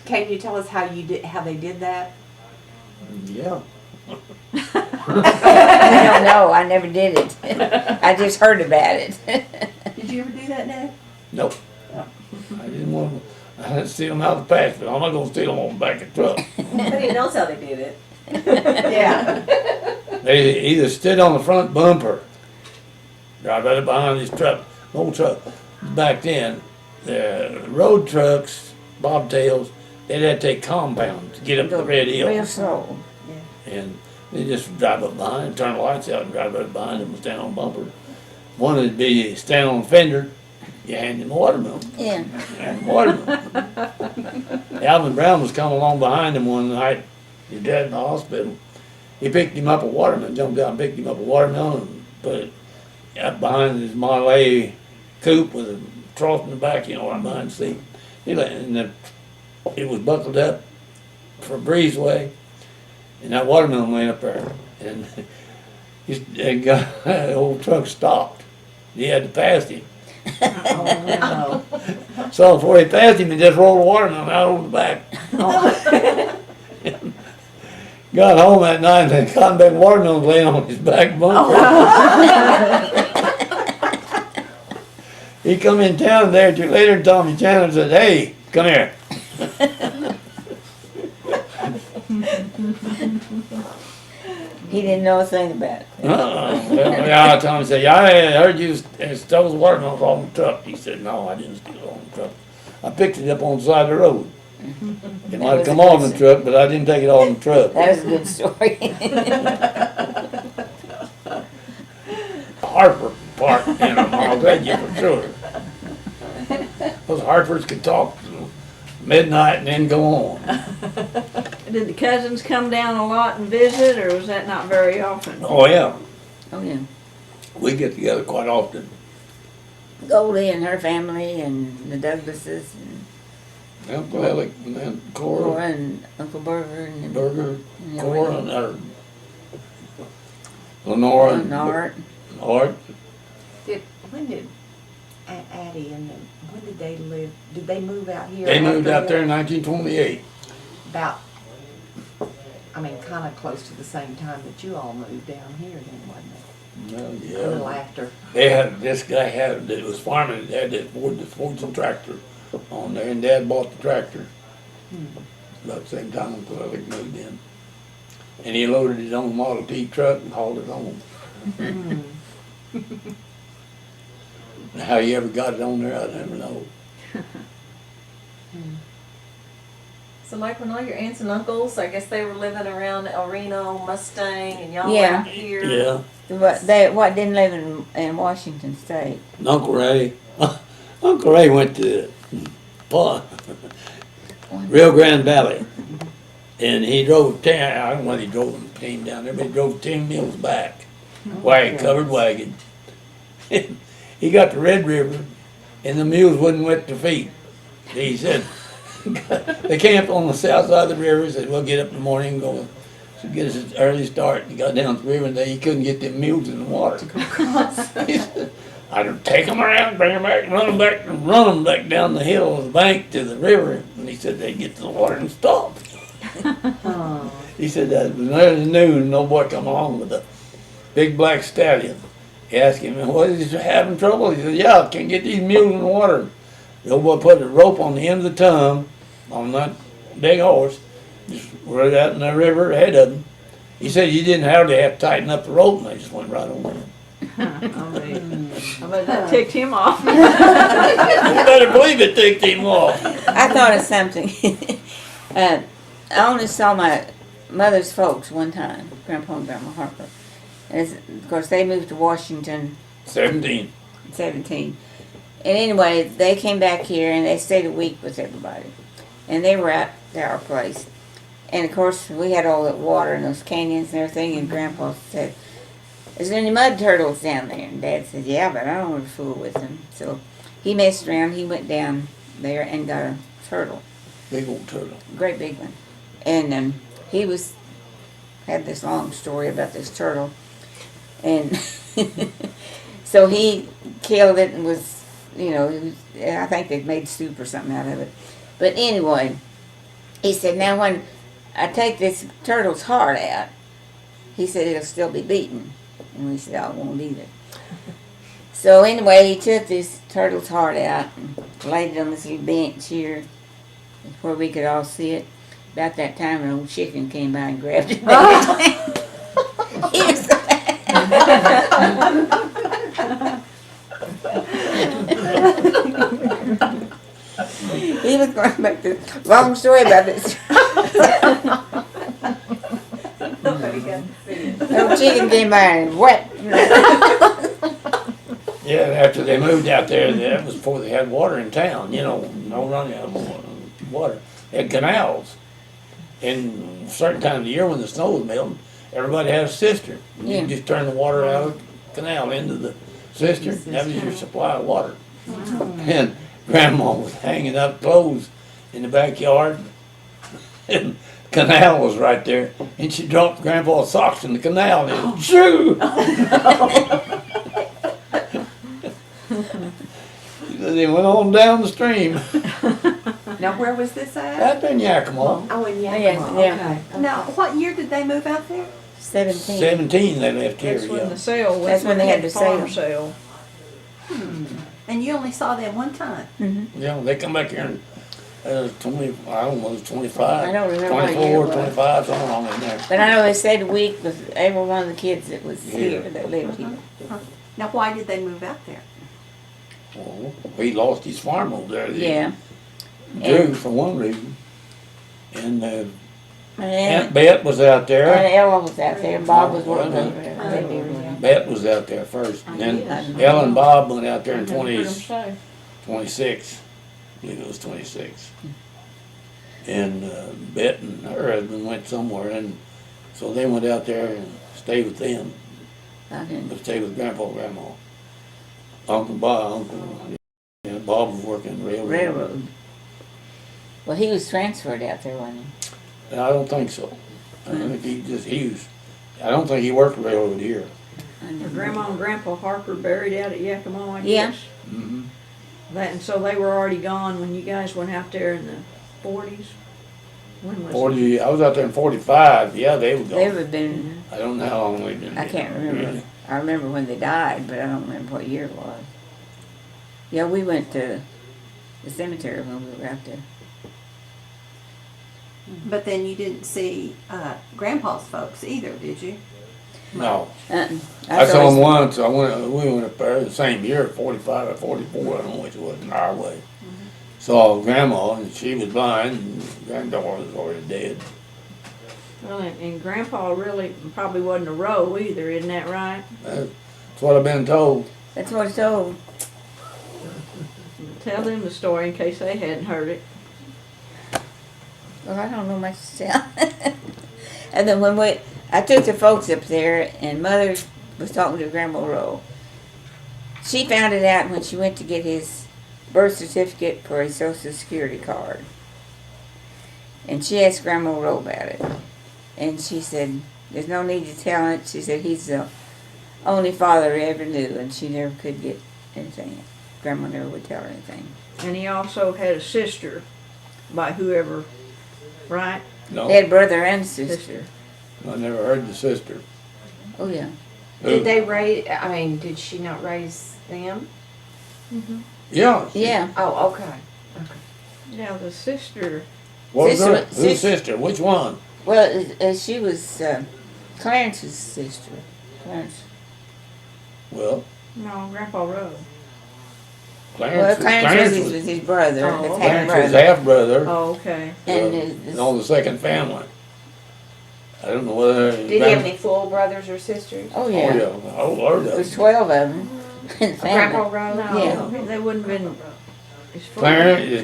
Can you tell us how they did that? Yeah. I don't know. I never did it. I just heard about it. Did you ever do that, Dad? Nope. I didn't want to. I had to steal them out of the patch, but I'm not going to steal them on the back of the truck. But he knows how they did it. Yeah. They either stood on the front bumper, drive right up behind this truck, old truck. Back then, the road trucks, bobtails, they'd have to take compound to get up the Red Hill. Real slow. And they just drive up behind, turn the lights out and drive right behind them and stand on the bumper. One would be stand on the fender, you hand him a watermelon. Yeah. Hand him a watermelon. Alvin Brown was coming along behind him one night, his dad in the hospital. He picked him up a watermelon, jumped out and picked him up a watermelon and put it up behind his Model A coupe with a trough in the back, right behind the seat. It was buckled up for a breezeway, and that watermelon went up there. And the old truck stopped. He had to pass him. Oh, So before he passed him, he just rolled the watermelon out over the back. Got home that night and the cotton bag watermelon laying on his back bumper. He come in town there too later and Tommy Chandler said, "Hey, come here." He didn't know a thing about it. Well, yeah, Tommy said, "Yeah, I heard you stole the watermelons off the truck." He said, "No, I didn't steal it on the truck. I picked it up on the side of the road. It might have come off the truck, but I didn't take it off the truck." That was a good story. Harper Park, I'll tell you for sure. Those Harpers could talk till midnight and then go on. Did the cousins come down a lot and visit, or was that not very often? Oh, yeah, Oh, yeah. we get together quite often. Goldie and her family and the Douglases and Uncle Alec and then Cora, Cora and Uncle Burger and Burger, and Cora, and Lenora, and Art. Art. When did Addie and them, when did they live? Did they move out here? They moved after out there in 1928. About, I mean, kind of close to the same time that you all moved down here then, wasn't it? Well, A little yeah. after. They had, this guy had, that was farming, they had that Ford's tractor on there, and Dad bought the tractor. About the same time Uncle Alec moved in. And he loaded his own Model T truck and hauled it home. How he ever got it on there, I never know. So like when all your aunts and uncles, I guess they were living around El Reno, Mustang, and y'all were Yeah. out here. Yeah, But didn't live in Washington State. and Uncle Ray, Uncle Ray went to Rio Grande Valley. And he drove 10, I don't know whether he drove them, came down there, but he drove 10 miles back. Covered wagon. He got to Red River, and the mules wouldn't wet their feet. He said, they camped on the south side of the river. He said, "We'll get up in the morning and go to get us an early start." He got down to the river, and he couldn't get them mules in the water. He said, "I'd take them around, bring them back, run them back down the hill of the bank to the river." And he said they'd get to the water and stop. He said that was early noon, no boy come along with a big black stallion. He asked him, "What is he having trouble?" He said, "Yeah, I can't get these mules in the water." The old boy put a rope on the end of the tongue on that big horse, just rode out in the river ahead of him. He said you didn't hardly have to tighten up the rope, and they just went right on in. I bet that ticked him off. You better believe it ticked him off. I thought of something. I only saw my mother's folks one time, Grandpa and Grandma Harper. And of course, they moved to Washington 17. 17. And anyway, they came back here and they stayed a week with everybody. And they were at our place. And of course, we had all that water and those canyons and everything. And Grandpa said, "Is there any mud turtles down there?" And Dad said, "Yeah, but I don't want to fool with them." So he messed around. He went down there and got a turtle, Big old turtle. great big one. And he had this long story about this turtle. And so he killed it and was, I think they made soup or something out of it. But anyway, he said, "Now when I take this turtle's heart out," he said, "it'll still be beaten." And we said, "Oh, it won't either." So anyway, he took this turtle's heart out and laid it on this little bench here where we could all see it. About that time, an old chicken came by and grabbed it. He was so he was going back to long story about this. Nobody got to see it. Little chicken came by and wet. Yeah, after they moved out there, that was before they had water in town, no running out of water. They had canals. And certain time of the year when the snow was melting, everybody had a cistern. You could just turn the water out of the canal into the cistern, and that was your supply of water. And Grandma was hanging up clothes in the backyard, and the canal was right there, and she dropped Grandpa's socks in the canal, and it was, shoo! they went on down the stream. Now, where was this at? That's in Yakima. Oh, in Yeah, Yakima, yeah. okay. Now, what year did they move out there? 17. 17 they left here, That's when yeah. the sale was. That's when they had the farm sale. And you only saw them one time? Yeah, they come back here and, 20, I don't know, 25. I don't remember what year it 24, was. 25, something along in there. But I know they stayed a week with every one of the kids that was Yeah. here, that lived here. Now, why did they move out there? Well, he lost his farm over there. Yeah. Drew, for one reason. And And Aunt Bet was out there. Ella was out there, and Bob was working over there. Bet was out there first. And then Yeah. Ella and Bob went out there in Heard 'em 20, say. 26. I believe it was 26. And Bet and her husband went somewhere, and so they went out there and stayed with them. But stayed with Grandpa and Grandma. Uncle, Bob was working Railroad. Well, he was transferred out there, wasn't he? I don't think so. I think I don't think he worked railroad here. Your grandma and grandpa Harper buried out at Yakima, I Yeah. guess. Mm-hmm. And so they were already gone when you guys went out there in the 40s? When was it? 40, I was out there in 45. Yeah, they were They gone. would have been, I don't know how long they've been. I can't remember. Really. I remember when they died, but I don't remember what year it was. Yeah, we went to the cemetery when we were out there. But then you didn't see Grandpa's folks either, did you? No. Uh-uh. I saw him once. We went up there the same year, 45 or 44. I don't know which it was in our way. Saw Grandma, and she was blind, and Granddaughter was already dead. Well, and grandpa really probably wasn't a Rowe either, isn't that right? That's what I've been told. That's what it's told. Tell them the story in case they hadn't heard it. Well, I don't know much to tell. And then I took the folks up there, and Mother was talking to Grandma Rowe. She found it out when she went to get his birth certificate for his Social Security card. And she asked Grandma Rowe about it. And she said, there's no need to tell it. She said, he's the only father he ever knew, and she never could get anything. Grandma never would tell her anything. And he also had a sister by whoever, right? No, They had a brother and a sister. I never heard the sister. Oh, yeah. Did they raise, I mean, did she not raise them? Yeah. Yeah. Oh, okay. Yeah, the sister. What was Sister- her? Whose sister? Which one? Well, she was Clarence's sister. Clarence. Well, No, Grandpa Rowe. Well, Clarence was his brother, Oh, his okay. half Clarence was brother. half brother. Oh, okay. And on the second family. I don't know whether. Did he have any full brothers or sisters? oh Oh yeah, yeah, a whole lot of there's them. 12 of them in the Grandpa family. Rowe? No, Yeah. they wouldn't have been. His full-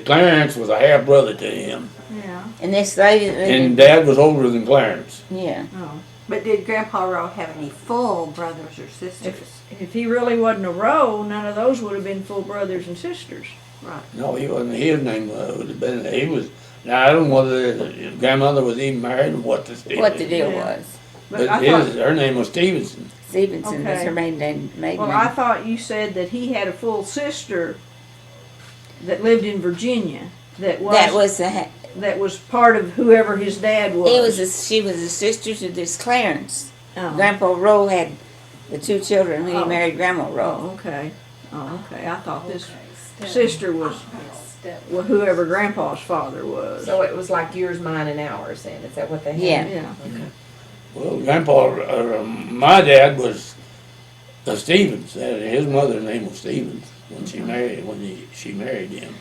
Clarence was a half brother to him, Yeah. And this lady, and Dad was older than Clarence. yeah, Oh. But did Grandpa Rowe have any full brothers or sisters? If he really wasn't a Rowe, none of those would have been full brothers and sisters. Right. No, he wasn't. His name would have been. He was. Now I don't know whether his grandmother was even married or what the deal. what the is. deal Yeah. was. But I But thought, her name was Stevenson. Stevenson was Okay. her maiden name. well, I thought you said that he had a full sister that lived in Virginia that was part of whoever his dad was. She was a sister to this Clarence. Oh. Grandpa Rowe had the two children when he Oh. married Grandma Rowe. Oh, okay. Oh, okay. I thought this sister was whoever Grandpa's father was. So it was like yours, mine, and ours then, is that what they had? Yeah. Yeah. Well, Grandpa, my dad was Stevens. His mother's name was Stevens when she married. She married him.